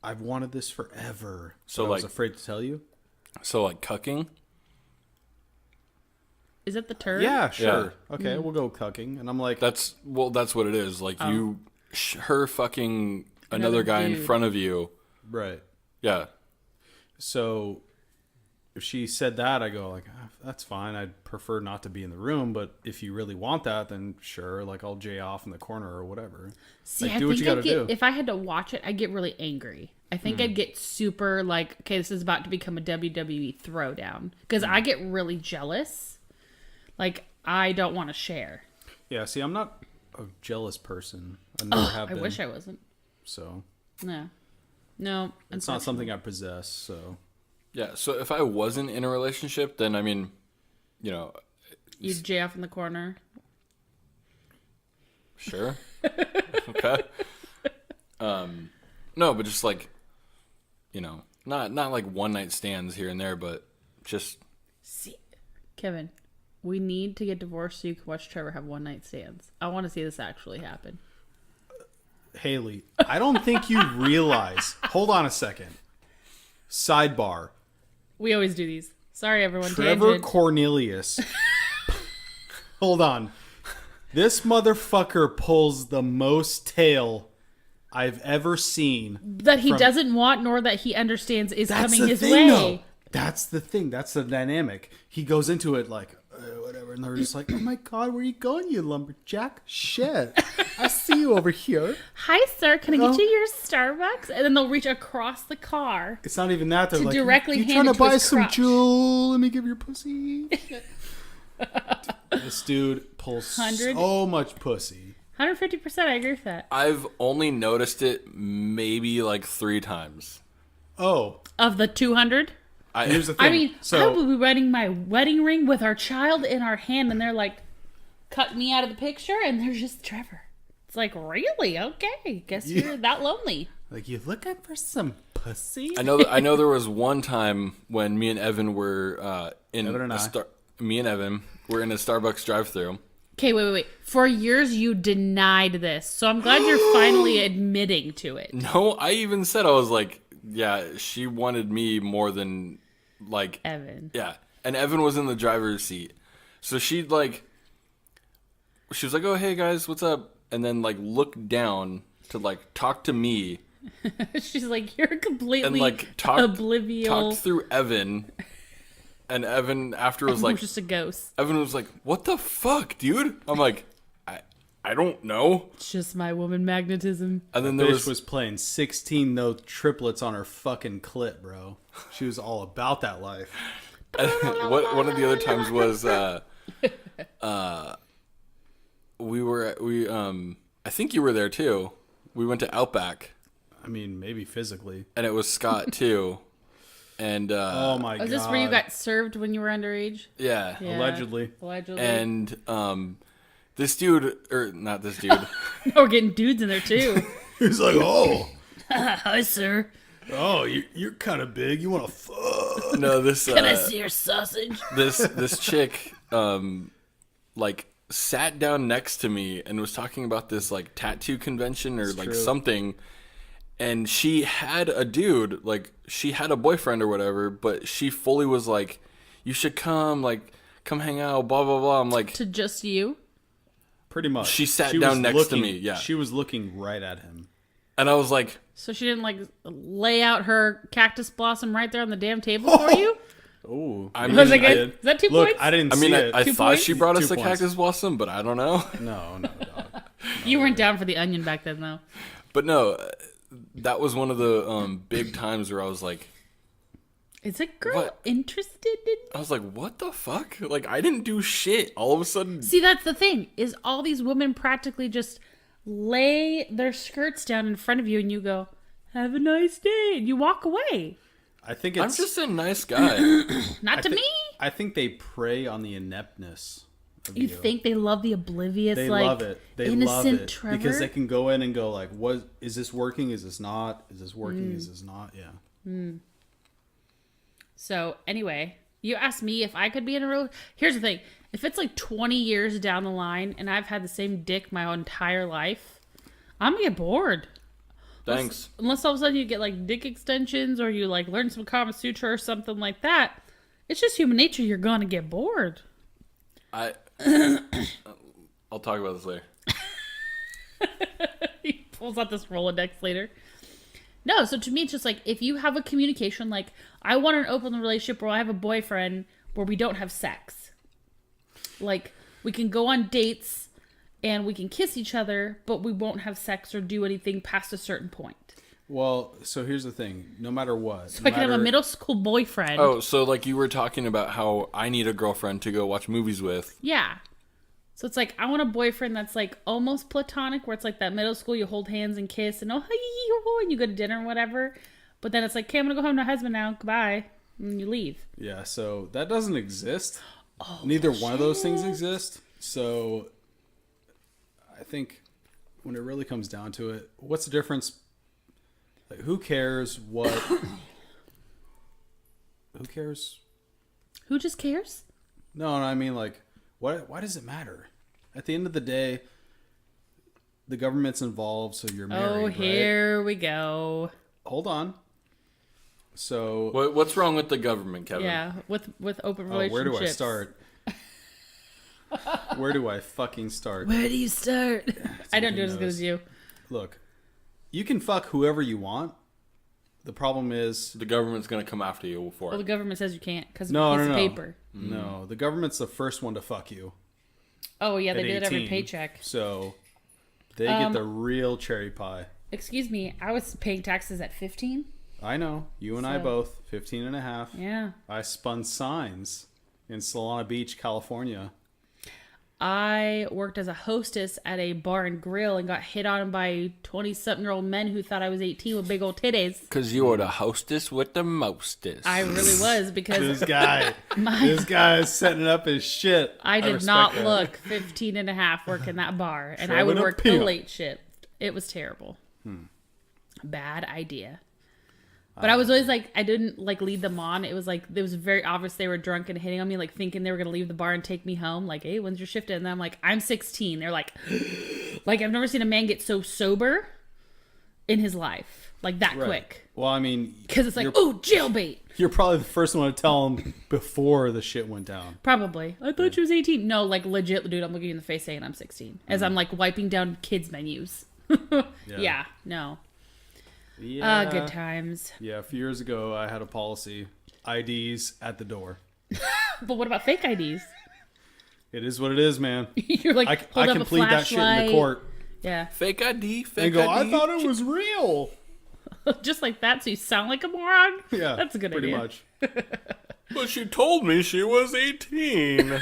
I've wanted this forever," So, but I was like- afraid to tell you. you? So like cucking? Is that the term? Yeah, sure, Yeah. okay, we'll go cucking, and I'm like, That's what it is. Like you, her fucking another guy in dude. front of you. right. Yeah. So if she said that, I go like, that's fine. I'd prefer not to be in the room, but if you really want that, then sure. Like I'll jay off in the corner or whatever. See, Like, I do what think you I'd gotta get, do. if I had to watch it, I'd get really angry. I think I'd get super like, okay, this is about to become a WWE throwdown. Because I get really jealous. Like, I don't want to share. Yeah. See, I'm not a jealous person. I never have I been. wish I wasn't. So No. it's not something I possess. So Yeah. So if I wasn't in a relationship, then I mean, you know, You'd jay off in the corner. sure. Okay. No, but just like, you know, not like one night stands here and there, but just See, Kevin, we need to get divorced so you can watch Trevor have one night stands. I want to see this actually happen. Haley, I don't think you realize. Hold on a second. Sidebar. We always do these. Sorry, everyone. Trevor Tangent. Cornelius. Hold on. This motherfucker pulls the most tail I've ever seen. That he doesn't want nor that he understands is That's coming the his thing, way. though. That's the thing. That's the dynamic. He goes into it like, whatever. And they're just like, oh my God, where are you going, you lumberjack? Shit. I see you over here. Hi, sir. Can I get you your Starbucks? And then they'll reach across the car. It's not even that. They're To like, directly you hand trying it to to buy his some crotch. Jewel? Let me give you your pussy. This dude pulls 100? so much pussy. 150%. I agree with that. I've only noticed it maybe like 3 times. Oh, Of the 200? here's the thing. I mean, I so will be wearing my wedding ring with our child in our hand, and they're like, cut me out of the picture, and there's just Trevor. It's like, really? Okay. Guess you're that lonely. like, you looking for some pussy? I know there was one time when me and Evan were in Evan and a I. me and Evan were in a Starbucks drive-thru. Okay, wait. For years, you denied this, so I'm glad you're finally admitting to it. No, I even said, I was like, yeah, she wanted me more than like Evan. Yeah, and Evan was in the driver's seat, so she was like, "Oh, hey guys, what's up?" And then like looked down to like talk to me She's like, you're completely and like talked oblivious. through Evan, and Evan after was like, just a ghost. Evan was like, "What the fuck, dude?" I'm like, I don't know. It's just my woman magnetism. And then there Bitch was playing 16 note triplets on her fucking clip, bro. She was all about that life. one of the other times was I think you were there too. We went to Outback. I mean, maybe physically. And it was Scott too. And Oh my god. Is this where you got served when you were underage? yeah. Yeah. Allegedly. And this dude, or not this dude. We're getting dudes in there too. He's like, oh, Hi, sir. you're kind of big. You want to fuck? No, this Can I see your sausage? this chick like sat down next to me and was talking about this like tattoo convention or like true. something. And she had a dude, like she had a boyfriend or whatever, but she fully was like, "You should come, like come hang out, blah blah blah." I'm like, To just you? Pretty much. She sat was down next to looking- me, yeah. She was looking right at him. and I was like, So she didn't like lay out her cactus blossom right there on the damn table for you? Oh, I Was mean, it good? Is that 2 look, points? I didn't I mean, see I it. 2 thought points? she brought us 2 a points. cactus blossom, but I don't know. No, dog. You weren't down for the onion back then, though. But no, that was one of the big times where I was like, Is a girl What? interested in? I was like, what the fuck? Like, I didn't do shit. All of a sudden, See, that's the thing. Is all these women practically just lay their skirts down in front of you, and you go, "Have a nice day," and you walk away. I think I'm it's. just a nice guy. Not to me. I think they prey on the ineptness. Of You think they love the oblivious, They like love it. They innocent love it Trevor? because they can go in and go like, "What is this working? Is this not? Is this working? Is this not?" Yeah. So anyway, you asked me if I could be in a real. Here's the thing: if it's like 20 years down the line and I've had the same dick my entire life, I'm gonna get bored. Thanks. Unless all of a sudden you get like dick extensions or you like learn some Kama Sutra or something like that. It's just human nature. You're gonna get bored. I'll talk about this later. He pulls out this Rolodex later. No, so to me, it's just like if you have a communication, like I want an open relationship where I have a boyfriend where we don't have sex. Like we can go on dates and we can kiss each other, but we won't have sex or do anything past a certain point. Well, so here's the thing. No matter what, So I can have a middle school boyfriend. Oh, so like you were talking about how I need a girlfriend to go watch movies with. Yeah. So it's like I want a boyfriend that's like almost platonic, where it's like that middle school you hold hands and kiss and and you go to dinner and whatever. But then it's like, okay, I'm gonna go home to my husband now. Goodbye, and you leave. Yeah, so that doesn't exist. Oh, Neither one of those things exist. So I think when it really comes down to it, what's the difference? Like, who cares what? Who cares? Who just cares? No, I mean, like, why does it matter? At the end of the day, the government's involved, so you're married, Oh, right? here we go. Hold on. So, What's wrong with the government, Kevin? Yeah, with open relationships. where do I start? Where do I fucking start? Where do you start? I don't do it as good knows. as you. Look, you can fuck whoever you want. The problem is, The government's gonna come after you for Well, the it. government says you can't because of No, a piece no, of no. paper. No, the government's the first one to fuck you. Oh, yeah, they at do it every 18. paycheck. So they get the real cherry pie. Excuse me, I was paying taxes at 15. I know. You and I So- both. 15 and a half. Yeah. I spun signs in Solana Beach, California. I worked as a hostess at a bar and grill and got hit on by 20-something-year-old men who thought I was 18 with big old titties. Because you were the hostess with the mostest. I really was because This guy is setting up his shit. I did respect not that. look 15 and a half working that bar. And I Shove would it up work the here. late shift. It was terrible. Bad idea. But I was always like, I didn't like lead them on. It was very obvious they were drunk and hitting on me, like thinking they were going to leave the bar and take me home. Like, hey, when's your shift? And then I'm like, I'm 16. They're like, I've never seen a man get so sober in his life. Like that Right. quick. Well, I mean, Because it's like, oh, jailbait. you're probably the first one to tell him before the shit went down. Probably. I thought you was 18. No, like legit, dude, I'm looking you in the face saying I'm 16. As I'm like wiping down kids' menus. Yeah, no. Yeah. Good times. Yeah, a few years ago, I had a policy: IDs at the door. But what about fake IDs? It is what it is, man. You're like, I hold up can a plead that shit in flashlight. the court Yeah. Fake ID, fake and go, ID. I thought it was real. Just like that, so you sound like a moron? Yeah, That's a good pretty idea. much. But she told me she was 18.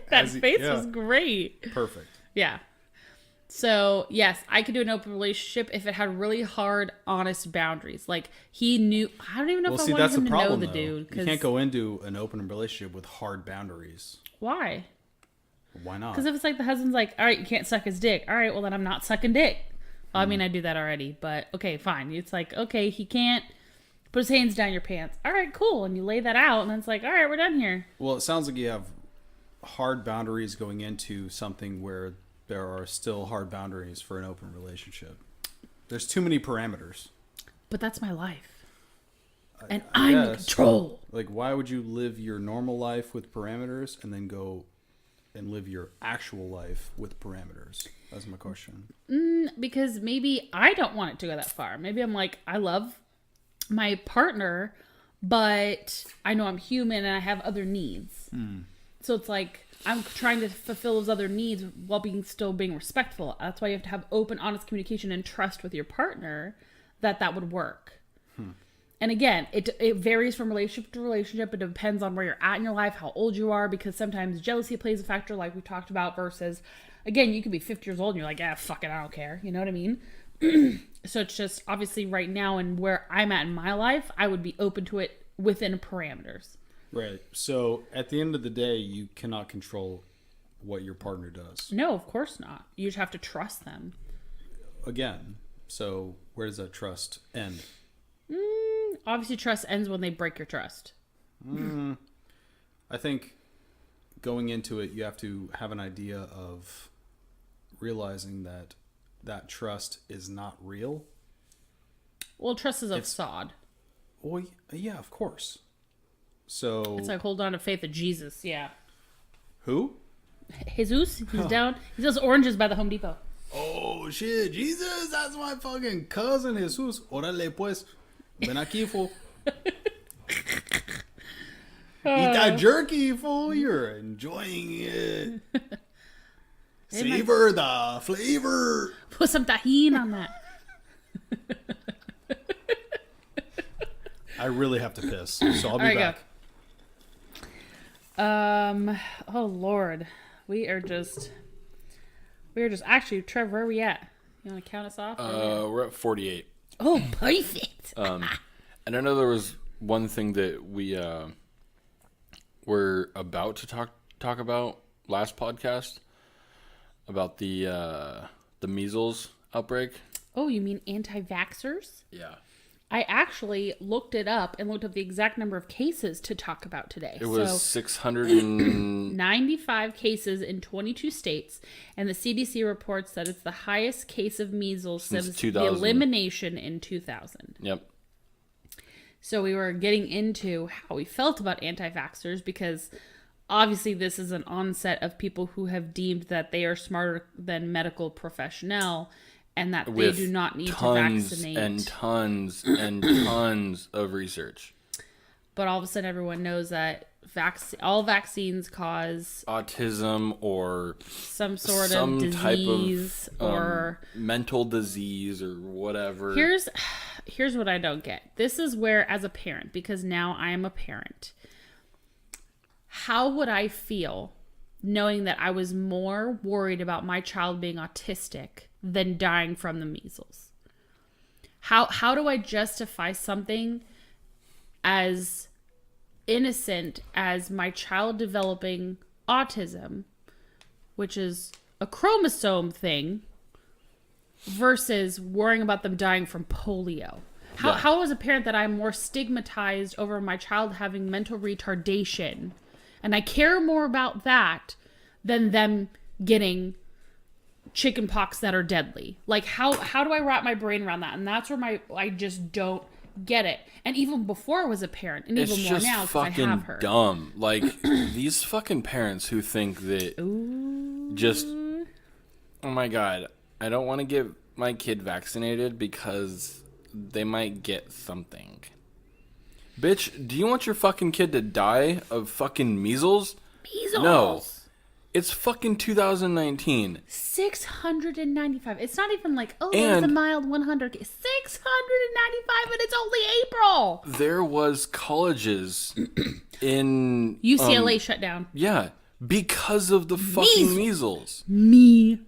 That face yeah. was great. Perfect. Yeah. So, yes, I could do an open relationship if it had really hard, honest boundaries. Like, he knew... I don't even know Well, if see, I wanted that's the him to problem, know the though. dude. You can't go into an open relationship with hard boundaries. Why? Why not? Because if it's like the husband's like, all right, you can't suck his dick. All right, well, then I'm not sucking dick. Well, I mean, I do that already, but okay, fine. It's like, okay, he can't put his hands down your pants. All right, cool. And you lay that out, and then it's like, all right, we're done here. Well, it sounds like you have hard boundaries going into something where there are still hard boundaries for an open relationship. There's too many parameters. But that's my life. And I I'm in guess. control. Like, why would you live your normal life with parameters and then go and live your actual life with parameters? That's my question. Because maybe I don't want it to go that far. Maybe I'm like, I love my partner, but I know I'm human and I have other needs. So it's like I'm trying to fulfill those other needs while still being respectful. That's why you have to have open, honest communication and trust with your partner that would work. And again, it varies from relationship to relationship. It depends on where you're at in your life, how old you are, because sometimes jealousy plays a factor like we talked about versus, again, you could be 50 years old and you're like, fuck it, I don't care. You know what I mean? So it's just obviously right now and where I'm at in my life, I would be open to it within parameters. Right. So at the end of the day, you cannot control what your partner does. No, of course not. You just have to trust them. Again, so where does that trust end? Obviously, trust ends when they break your trust. I think going into it, you have to have an idea of realizing that that trust is not real. Well, trust is a facade. Well, yeah, of course. So It's like hold on to faith of Jesus. Yeah. who? Jesus, he's down. He sells oranges by the Home Depot. Oh shit, Jesus, that's my fucking cousin Jesus. Órale pues, ven aquí, fool. Eat that jerky, fool. You're enjoying it. Savor the flavor. Put some tahini on that. I really have to piss, so I'll be All right, back. go. Oh Lord, we are just actually, Trevor, where are we at? You want to count us off? We're at 48. Oh, perfect. And I know there was one thing that we were about to talk about last podcast about the measles outbreak. Oh, you mean anti-vaxxers? Yeah. I actually looked it up and looked up the exact number of cases to talk about today. It was 600 and 95 cases in 22 states, and the CDC reports that it's the highest case of measles since the 2000. elimination in 2000. Yep. So we were getting into how we felt about anti-vaxxers because obviously this is an onset of people who have deemed that they are smarter than medical professional and that they do not need to vaccinate. And tons and tons of research. But all of a sudden everyone knows that all vaccines cause autism or some sort some of disease type of or mental disease or whatever. Here's what I don't get. This is where, as a parent, because now I am a parent, how would I feel knowing that I was more worried about my child being autistic than dying from the measles? How do I justify something as innocent as my child developing autism, which is a chromosome thing, versus worrying about them dying from polio? How as a parent that I'm more stigmatized over my child having mental retardation, and I care more about that than them getting chicken pox that are deadly? Like, how do I wrap my brain around that? And that's where I just don't get it. And even before I was a parent, and even more now because I have her. It's just fucking dumb. Like, these fucking parents who think that just, oh my God, I don't want to get my kid vaccinated because they might get something. Bitch, do you want your fucking kid to die of fucking measles? Measles! No. It's fucking 2019. 695. It's not even like, oh, there's a mild 100. 695 and it's only April. There was colleges in... UCLA shut down. Yeah, because of the fucking measles. Measles.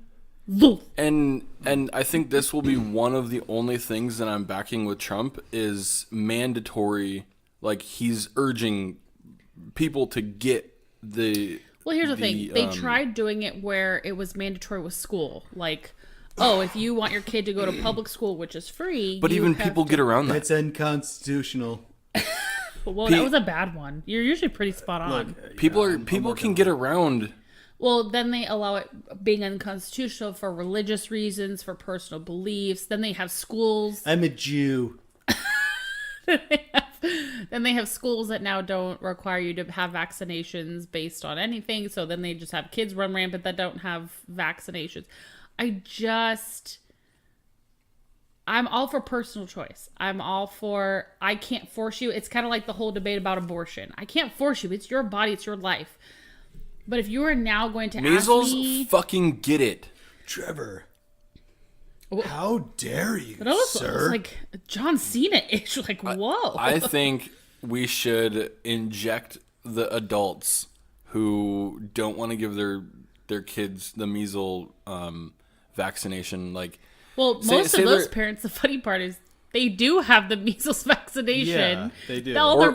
And I think this will be one of the only things that I'm backing with Trump is mandatory. Like, he's urging people to get the... Well, here's the thing. They tried doing it where it was mandatory with school. Like, oh, if you want your kid to go to public school, which is free... But even people get around that. It's unconstitutional. Well, that was a bad one. You're usually pretty spot on. Look, people can get around... Well, then they allow it being unconstitutional for religious reasons, for personal beliefs. Then they have schools. I'm a Jew. Then they have schools that now don't require you to have vaccinations based on anything. So then they just have kids run rampant that don't have vaccinations. I'm all for personal choice. I'm all for, I can't force you. It's kind of like the whole debate about abortion. I can't force you. It's your body. It's your life. But if you are now going to measles, ask me... fucking get it. Trevor. How dare you, but also, sir? It's like John Cena-ish. Like, whoa. I think we should inject the adults who don't want to give their kids the measles vaccination. Like, well, most of those parents, the funny part is they do have the measles vaccination. Yeah, they do. Or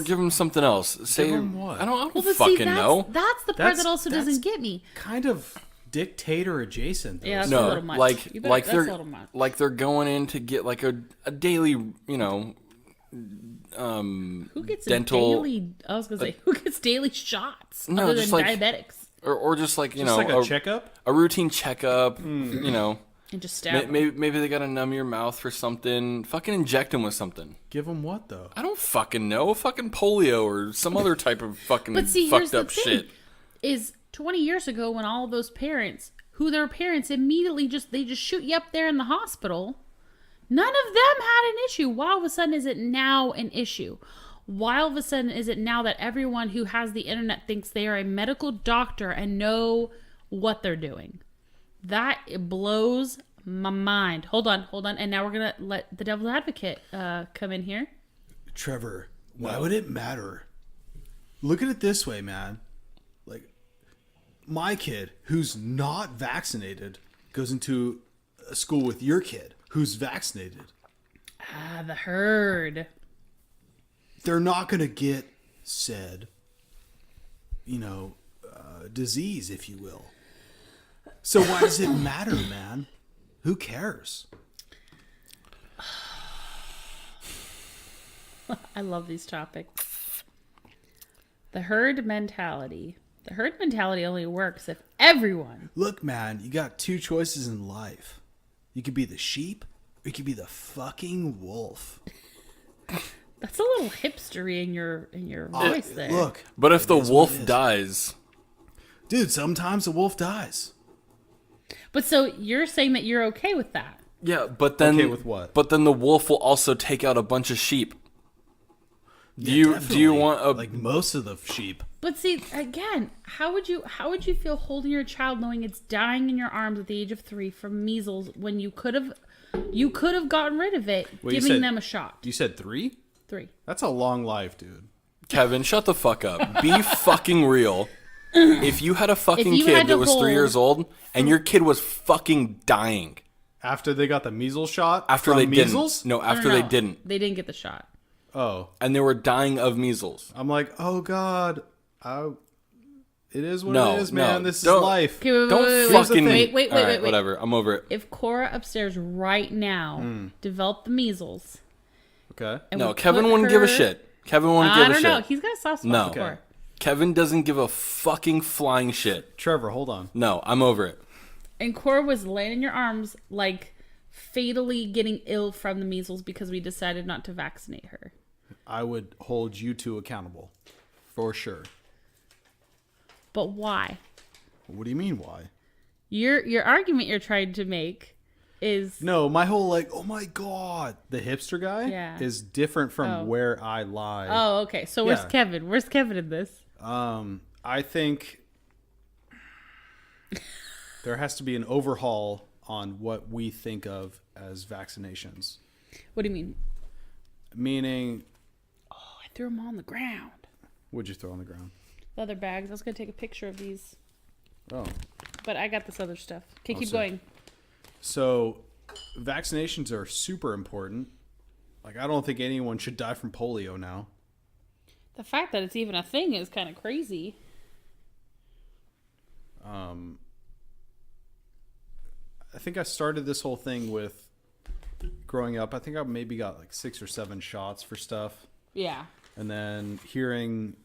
give them something else. Say, give them what? I don't fucking know. That's the part that also doesn't get me. Kind of dictator adjacent. Though. Yeah, that's a little much. Like they're going in to get like a daily, you know, who gets dental. I was gonna say who gets daily shots no, other just than like, diabetics, or just like just like a checkup, a routine checkup, you know. And just stab maybe they gotta numb your mouth for something. Fucking inject them with something. Give them what though? I don't fucking know. Fucking polio or some other type of fucking but see, fucked here's the up thing, shit. Is 20 years ago when all of those parents who their parents immediately just shoot you up there in the hospital, none of them had an issue. Why all of a sudden is it now an issue? Why all of a sudden is it now that everyone who has the internet thinks they are a medical doctor and know what they're doing? That blows my mind. Hold on. And now we're going to let the devil's advocate come in here. Trevor, why would it matter? Look at it this way, man. Like, my kid, who's not vaccinated, goes into a school with your kid, who's vaccinated. Ah, the herd. They're not going to get said, disease, if you will. So why does it matter, man? Who cares? I love these topics. The herd mentality. The herd mentality only works if everyone... Look, man, you got two choices in life. You could be the sheep, or you could be the fucking wolf. That's a little hipstery in your voice there. Look. But if the wolf dies... Dude, sometimes the wolf dies. But so you're saying that you're okay with that? Yeah, but then... Okay with what? But then the wolf will also take out a bunch of sheep. Do you want a like most of the sheep? But see, again, how would you feel holding your child knowing it's dying in your arms at the age of 3 from measles when you could have gotten rid of it, giving them a shot? You said 3? 3. That's a long life, dude. Kevin, shut the fuck up. Be fucking real. If you had a fucking kid that was 3 years old and your kid was fucking dying after they got the measles shot, after from they measles? didn't, no, after they didn't, they didn't get the shot. Oh, and they were dying of measles. I'm like, oh god, it is what it is, man. This is don't- life. Okay, Don't fucking wait. All right, whatever. I'm over it. If Cora upstairs right now developed the measles, Okay. and No, we Kevin put wouldn't give a her- shit. Kevin wouldn't give a shit. I don't know. He's got a soft spot No. for Cora. Okay. Kevin doesn't give a fucking flying shit. Trevor, hold on. No, I'm over it. And Cora was laying in your arms, like fatally getting ill from the measles because we decided not to vaccinate her. I would hold you two accountable, for sure. But why? What do you mean, why? Your argument you're trying to make is No, my whole like, oh my god, the hipster guy is different from where I lie. Oh, okay. So where's Yeah. Kevin? Where's Kevin in this? I think there has to be an overhaul on what we think of as vaccinations. What do you mean? Meaning, I threw them all on the ground. what'd you throw on the ground? Leather bags. I was gonna take a picture of these, Oh. but I got this other stuff. Okay, keep sick. going. So, vaccinations are super important. Like, I don't think anyone should die from polio now. The fact that it's even a thing is kind of crazy. I think I started this whole thing with growing up. I think I maybe got like 6 or 7 shots for stuff. Yeah. And then hearing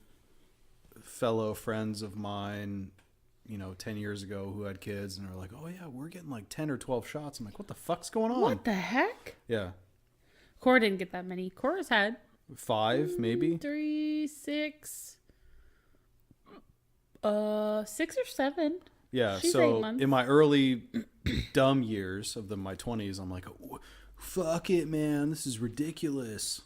fellow friends of mine, 10 years ago who had kids and are like, oh yeah, we're getting like 10 or 12 shots. I'm like, what the fuck's going on? What the heck? Yeah. Cora didn't get that many. Cora's had 5 maybe. 3, 6, 6 or 7. Yeah. She's 8 So months. in my early dumb years of my 20s, I'm like, oh, fuck it, man. This is ridiculous.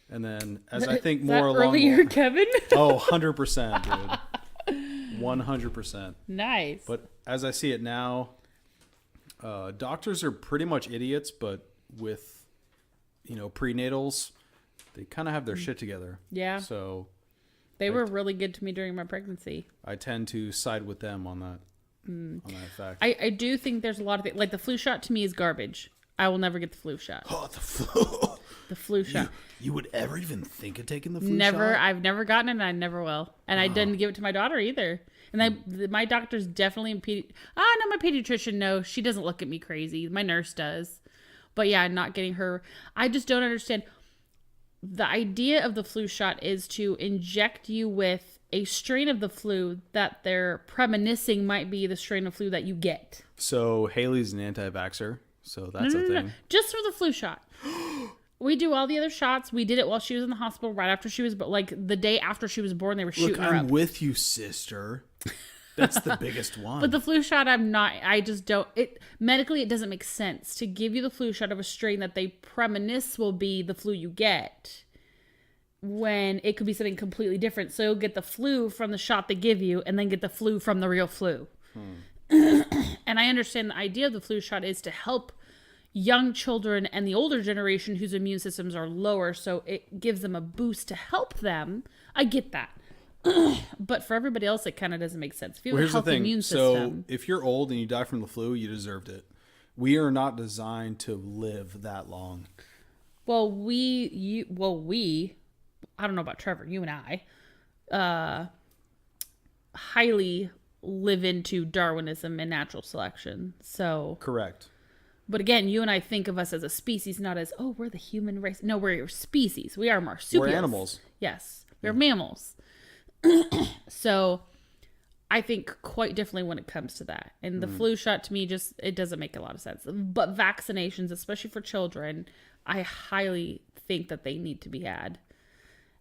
And then as I think Is more that along earlier, Kevin? oh, 100%, dude. 100%. Nice. But as I see it now, doctors are pretty much idiots, but with, prenatals, they kind of have their shit together. Yeah. So They were really good to me during my pregnancy. I tend to side with them on that. On that fact. I do think there's a lot of things. Like the flu shot to me is garbage. I will never get the flu shot. Oh, the flu. The flu shot. You would ever even think of taking the flu Never. shot? I've never gotten it and I never will. And I didn't give it to my daughter either. And my doctor's definitely no, my pediatrician, no, she doesn't look at me crazy. My nurse does. But yeah, not getting her. I just don't understand. The idea of the flu shot is to inject you with a strain of the flu that they're premonitioning might be the strain of flu that you get. So Haley's an anti-vaxxer, so that's a thing. Just for the flu shot. We do all the other shots. We did it while she was in the hospital, right after she was, but like the day after she was born, they were shooting Look, her I'm up. with you, sister. That's the biggest one. But the flu shot, I just don't, medically it doesn't make sense to give you the flu shot of a strain that they premonition will be the flu you get when it could be something completely different. So you'll get the flu from the shot they give you and then get the flu from the real flu. And I understand the idea of the flu shot is to help young children and the older generation whose immune systems are lower, so it gives them a boost to help them. I get that. But for everybody else, it kind of doesn't make sense. If you have here's a the healthy thing. immune So system, if you're old and you die from the flu, you deserved it. We are not designed to live that long. we, I don't know about Trevor, you and I, highly live into Darwinism and natural selection. So, Correct. but again, you and I think of us as a species, not as, oh, we're the human race. No, we're a species. We are marsupials. We're animals. Yes, we're mammals. So I think quite differently when it comes to that. And the flu shot to me it doesn't make a lot of sense. But vaccinations, especially for children, I highly think that they need to be had.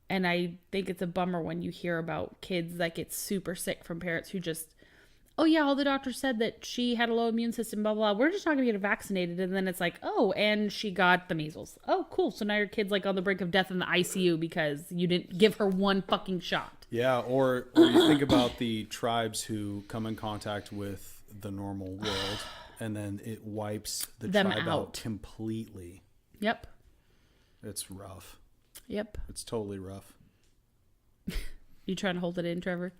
And I think it's a bummer when you hear about kids that get super sick from parents who just oh yeah, all the doctors said that she had a low immune system, blah, blah, blah. We're just not going to get her vaccinated. And then it's like, oh, and she got the measles. Oh, cool. So now your kid's like on the brink of death in the ICU because you didn't give her one fucking shot. Yeah, or you think about the tribes who come in contact with the normal world and then it wipes the Them tribe out out. completely. Yep. It's rough. Yep. It's totally rough. You trying to hold it in, Trevor?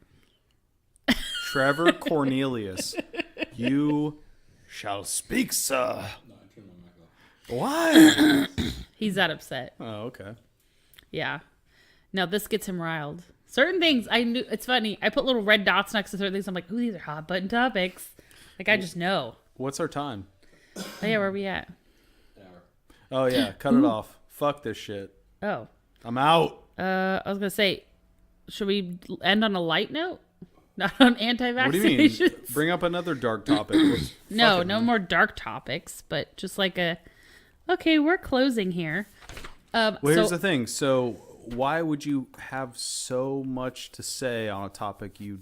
Trevor Cornelius, you shall speak, sir. No, I turned my mic off. Why? He's that upset. Oh, okay. Yeah. Now this gets him riled. Certain things I knew. It's funny. I put little red dots next to certain things. I'm like, ooh, these are hot button topics. Like I just know. What's our time? Oh yeah, where are we at? Oh, yeah. Cut it off. Fuck this shit. Oh. I'm out. I was gonna say, should we end on a light note? Not on anti-vaccinations? What do you mean? Bring up another dark topic. No, no more dark topics, but just like okay, we're closing here. Well, here's the thing. So why would you have so much to say on a topic you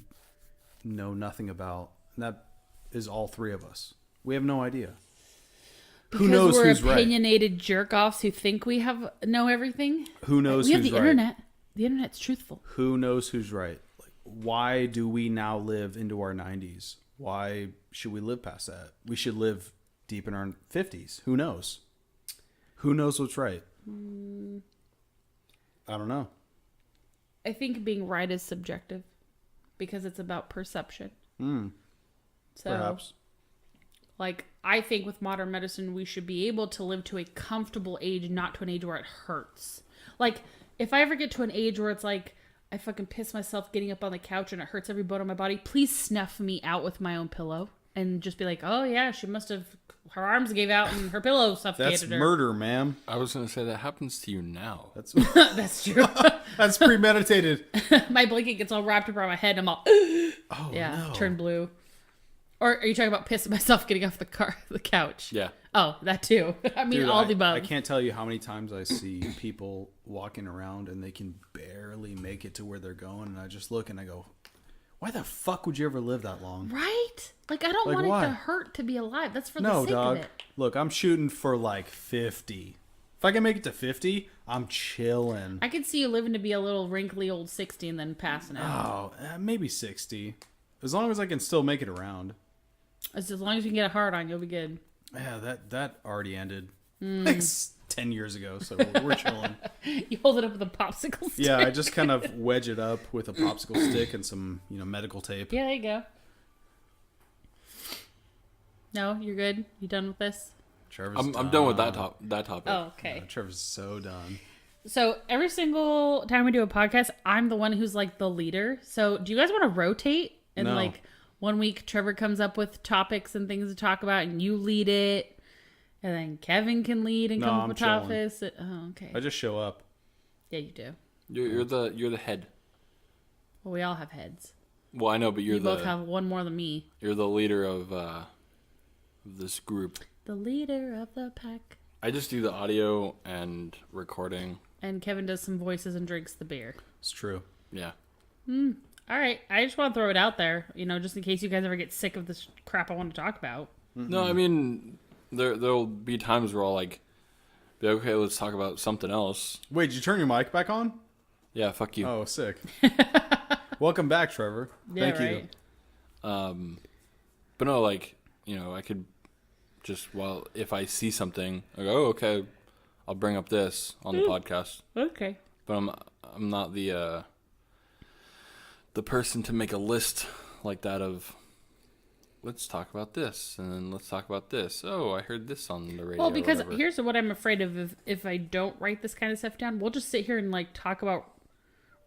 know nothing about? And that is all three of us. We have no idea. Who knows we're who's right? opinionated jerk-offs who think we know everything. Who knows we have who's the right? internet. The internet's truthful. Who knows who's right? Like, why do we now live into our 90s? Why should we live past that? We should live deep in our 50s. Who knows? Who knows what's right? I don't know. I think being right is subjective because it's about perception. So, Perhaps. like, I think with modern medicine, we should be able to live to a comfortable age, not to an age where it hurts. Like, if I ever get to an age where it's like, I fucking piss myself getting up on the couch and it hurts every bone in my body, please snuff me out with my own pillow and just be like, oh yeah, she must have, her arms gave out and her pillow suffocated That's her. murder, ma'am. I was going to say that happens to you now. That's That's true. that's premeditated. My blanket gets all wrapped around my head and I'm all, Oh, yeah, no. turn blue. Or are you talking about pissing myself getting off the couch? Yeah. Oh, that too. I mean, Dude, all the above. I can't tell you how many times I see people walking around and they can barely make it to where they're going. And I just look and I go, why the fuck would you ever live that long? Right? Like, I don't Like, want why? it to hurt to be alive. That's for the No, sake dog. of it. Look, I'm shooting for like 50. If I can make it to 50, I'm chilling. I could see you living to be a little wrinkly old 60 and then passing out. Oh, maybe 60. As long as I can still make it around. As long as you can get a hard on, you'll be good. Yeah, that already ended like 10 years ago, so we're chilling. You hold it up with a popsicle stick. Yeah, I just kind of wedge it up with a popsicle stick and some, medical tape. Yeah, there you go. No, you're good? You done with this? Trevor's I'm done with that topic. Oh, okay. Trevor's so done. So every single time we do a podcast, I'm the one who's like the leader. So do you guys want to rotate? And No. like 1 week, Trevor comes up with topics and things to talk about, and you lead it. And then Kevin can lead and No, come up I'm with chilling. topics. Oh, okay. I just show up. Yeah, you do. You're the head. Well, we all have heads. Well, I know, but You both have one more than me. you're the leader of this group. The leader of the pack. I just do the audio and recording. And Kevin does some voices and drinks the beer. It's true. Yeah. All right. I just want to throw it out there, just in case you guys ever get sick of this crap I want to talk about. No, I mean there'll be times where I'll be okay, let's talk about something else. Wait, did you turn your mic back on? Yeah, fuck you. Oh, sick. Welcome back, Trevor. Yeah, Thank right. you. But no, I could just if I see something, I go, oh, okay, I'll bring up this on the podcast. Okay. But I'm not the person to make a list like that of let's talk about this and then let's talk about this. Oh, I heard this on the radio. Well, because or whatever. here's what I'm afraid of. If I don't write this kind of stuff down, we'll just sit here and talk about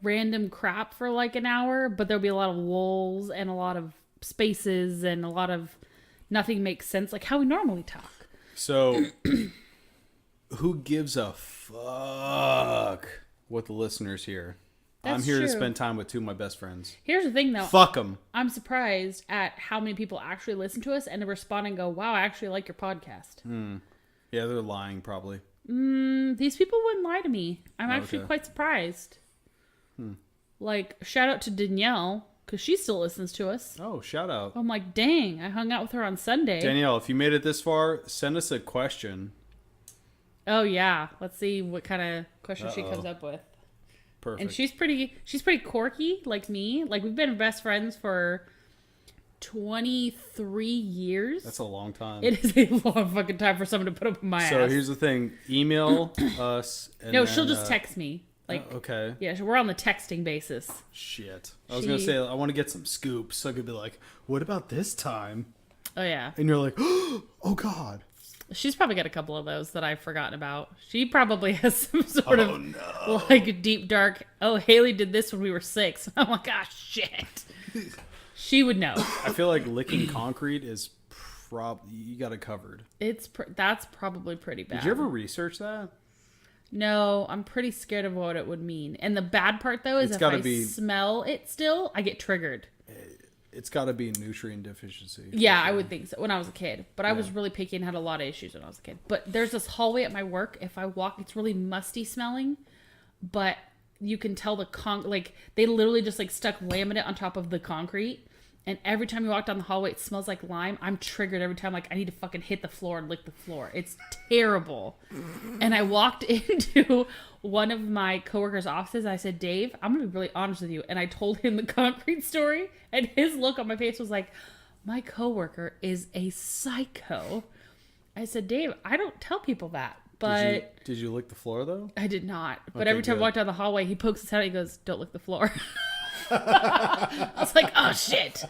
random crap for an hour, but there'll be a lot of lulls and a lot of spaces and a lot of nothing makes sense, like how we normally talk. So, who gives a fuck what the listeners hear? I'm That's here to true. spend time with two of my best friends. Here's the thing, though. Fuck them. I'm surprised at how many people actually listen to us and respond and go, wow, I actually like your podcast. Yeah, they're lying probably. These people wouldn't lie to me. I'm actually Okay. quite surprised. Shout out to Danielle. because she still listens to us. Oh, shout out. I'm like, dang, I hung out with her on Sunday. Danielle, if you made it this far, send us a question. Oh yeah, let's see what kind of question she comes up with. Perfect. And she's pretty quirky, like me. Like, we've been best friends for 23 years. That's a long time. It is a long fucking time for someone to put up my ass. So here's the thing. Email us. And no, then, she'll just text me. Like, okay. Yeah, so we're on the texting basis. Shit. I was going to say, I want to get some scoops. So I could be like, what about this time? Oh, yeah. And you're like, oh, God. She's probably got a couple of those that I've forgotten about. She probably has some sort of like deep dark, oh, Haley did this when we were 6. I'm like, ah, shit. She would know. I feel like licking concrete is you got it covered. That's probably pretty bad. Did you ever research that? No, I'm pretty scared of what it would mean. And the bad part, though, is if I smell it still, I get triggered. It's got to be nutrient deficiency. Yeah, sure. I would think so when I was a kid. But I was really picky and had a lot of issues when I was a kid. But there's this hallway at my work. If I walk, it's really musty smelling. But you can tell like, they literally just, like, stuck laminate on top of the concrete. And every time you walk down the hallway, it smells like lime. I'm triggered every time. Like, I need to fucking hit the floor and lick the floor. It's terrible. And I walked into one of my coworkers' offices. And I said, Dave, I'm going to be really honest with you. And I told him the concrete story. And his look on my face was like, my coworker is a psycho. I said, Dave, I don't tell people that. But did you lick the floor, though? I did not. But okay, every time I walk down the hallway, he pokes his head out and he goes, don't lick the floor. I was like, oh shit.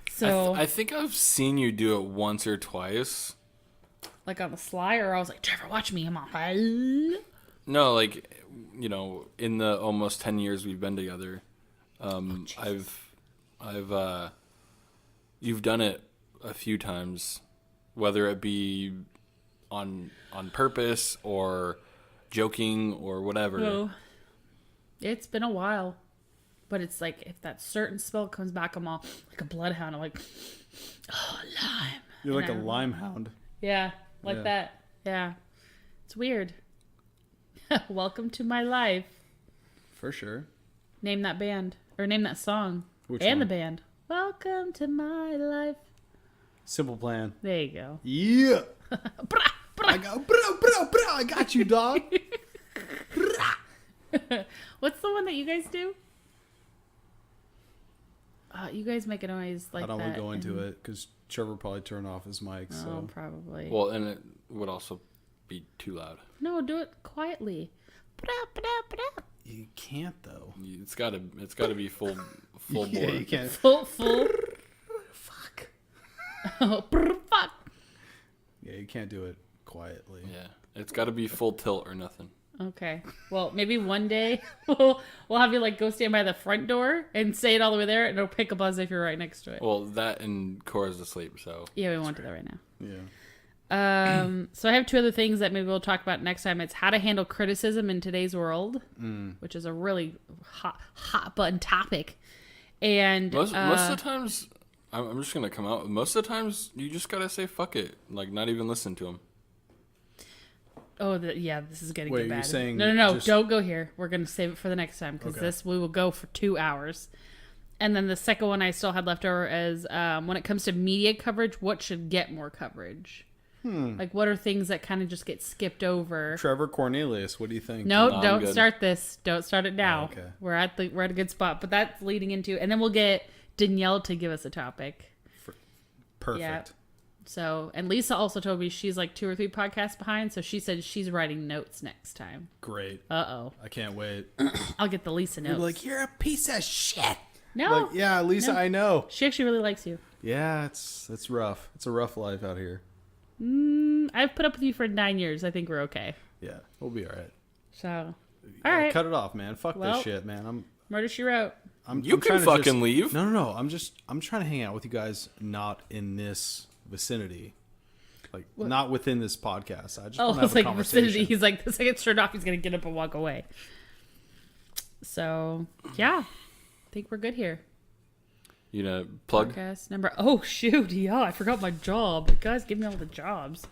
So I think I've seen you do it once or twice. Like on the sly, or I was like, Trevor, watch me, I'm on. No, like, in the almost 10 years we've been together, you've done it a few times, whether it be on purpose or joking or whatever. Oh, it's been a while. But it's like, if that certain smell comes back, I'm all like a bloodhound. I'm like, oh, lime. You're like a lime hound. Yeah, like that. Yeah. It's weird. Welcome to my life. For sure. Name that band. Or name that song. Which and one? The band. Welcome to my life. Simple Plan. There you go. Yeah. I got you, dog. What's the one that you guys do? You guys make a noise like that. I don't want to go into it because Trevor probably turned off his mic. So probably. Well, and it would also be too loud. No, do it quietly. You can't though. It's gotta be full bore. Yeah, you can't. Full. Fuck. Oh, fuck. Yeah, you can't do it quietly. Yeah, it's got to be full tilt or nothing. Okay. Well, maybe one day we'll have you like go stand by the front door and say it all the way there, and it'll pick up us if you're right next to it. Well, that and Cora's asleep, so yeah, we won't do that right now. Yeah. So I have 2 other things that maybe we'll talk about next time. It's how to handle criticism in today's world, which is a really hot button topic. And most of the times, I'm just gonna come out. Most of the times, you just gotta say fuck it, like not even listen to them. Oh, this is getting Wait, bad. You're saying No, don't go here. We're going to save it for the next time because we will go for 2 hours. And then the second one I still had left over is when it comes to media coverage, what should get more coverage? Like, what are things that kind of just get skipped over? Trevor Cornelius, what do you think? No, don't start this. Don't start it now. Oh, okay. We're at a good spot, but that's leading into, and then we'll get Danielle to give us a topic. Perfect. Yeah. So, and Lisa also told me she's like 2 or 3 podcasts behind, so she said she's writing notes next time. Great. Uh-oh. I can't wait. I'll get the Lisa notes. You're like, you're a piece of shit. No. Like, yeah, Lisa, No. I know. She actually really likes you. Yeah, it's rough. It's a rough life out here. I've put up with you for 9 years. I think we're okay. Yeah, we'll be all right. So, all right. Cut it off, man. Fuck this shit, man. Murder, She Wrote. I'm can trying to fucking leave. No. I'm trying to hang out with you guys, not in this vicinity. Like, not within this podcast. I just want to have a conversation. Vicinity. He's like, the second it's turned off, he's going to get up and walk away. So, yeah. I think we're good here. You know, plug? Podcast number. Oh, shoot. Yeah, I forgot my job. Guys, give me all the jobs.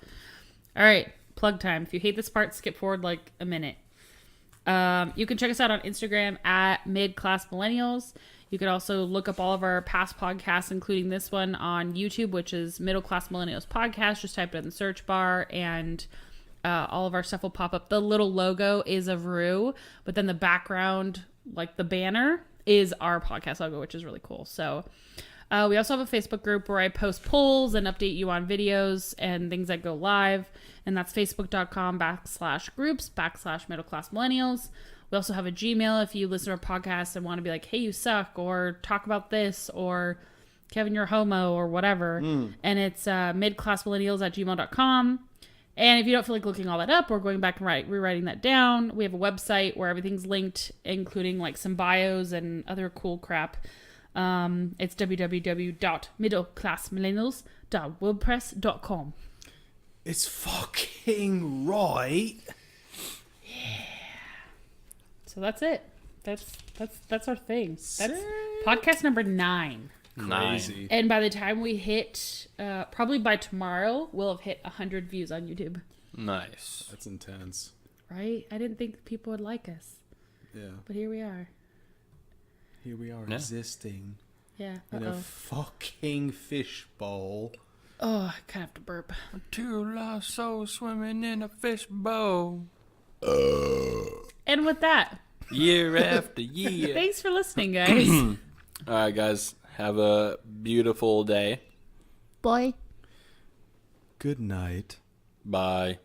All right. Plug time. If you hate this part, skip forward like a minute. You can check us out on Instagram at midclassmillennials. You could also look up all of our past podcasts, including this one on YouTube, which is Middle Class Millennials Podcast. Just type it in the search bar and all of our stuff will pop up. The little logo is of Rue, but then the background, like the banner, is our podcast logo, which is really cool. So we also have a Facebook group where I post polls and update you on videos and things that go live. And that's facebook.com/groups/Middle Class Millennials. We also have a Gmail if you listen to our podcast and want to be like, hey, you suck, or talk about this, or Kevin, you're homo, or whatever. And it's midclassmillennials@gmail.com. And if you don't feel like looking all that up or going back and rewriting that down, we have a website where everything's linked, including like some bios and other cool crap. It's www.middleclassmillennials.wordpress.com. It's fucking right. So that's it. That's our thing. That's podcast number 9. Crazy. And by the time we hit, probably by tomorrow, we'll have hit 100 views on YouTube. Nice. That's intense. Right? I didn't think people would like us. Yeah. But here we are. Here we are Yeah. existing Yeah. in a fucking fishbowl. Oh, I kind of have to burp. 2 lost souls swimming in a fishbowl. And with that, Year after year. thanks for listening, guys. All right, guys. Have a beautiful day. Bye. Good night. Bye.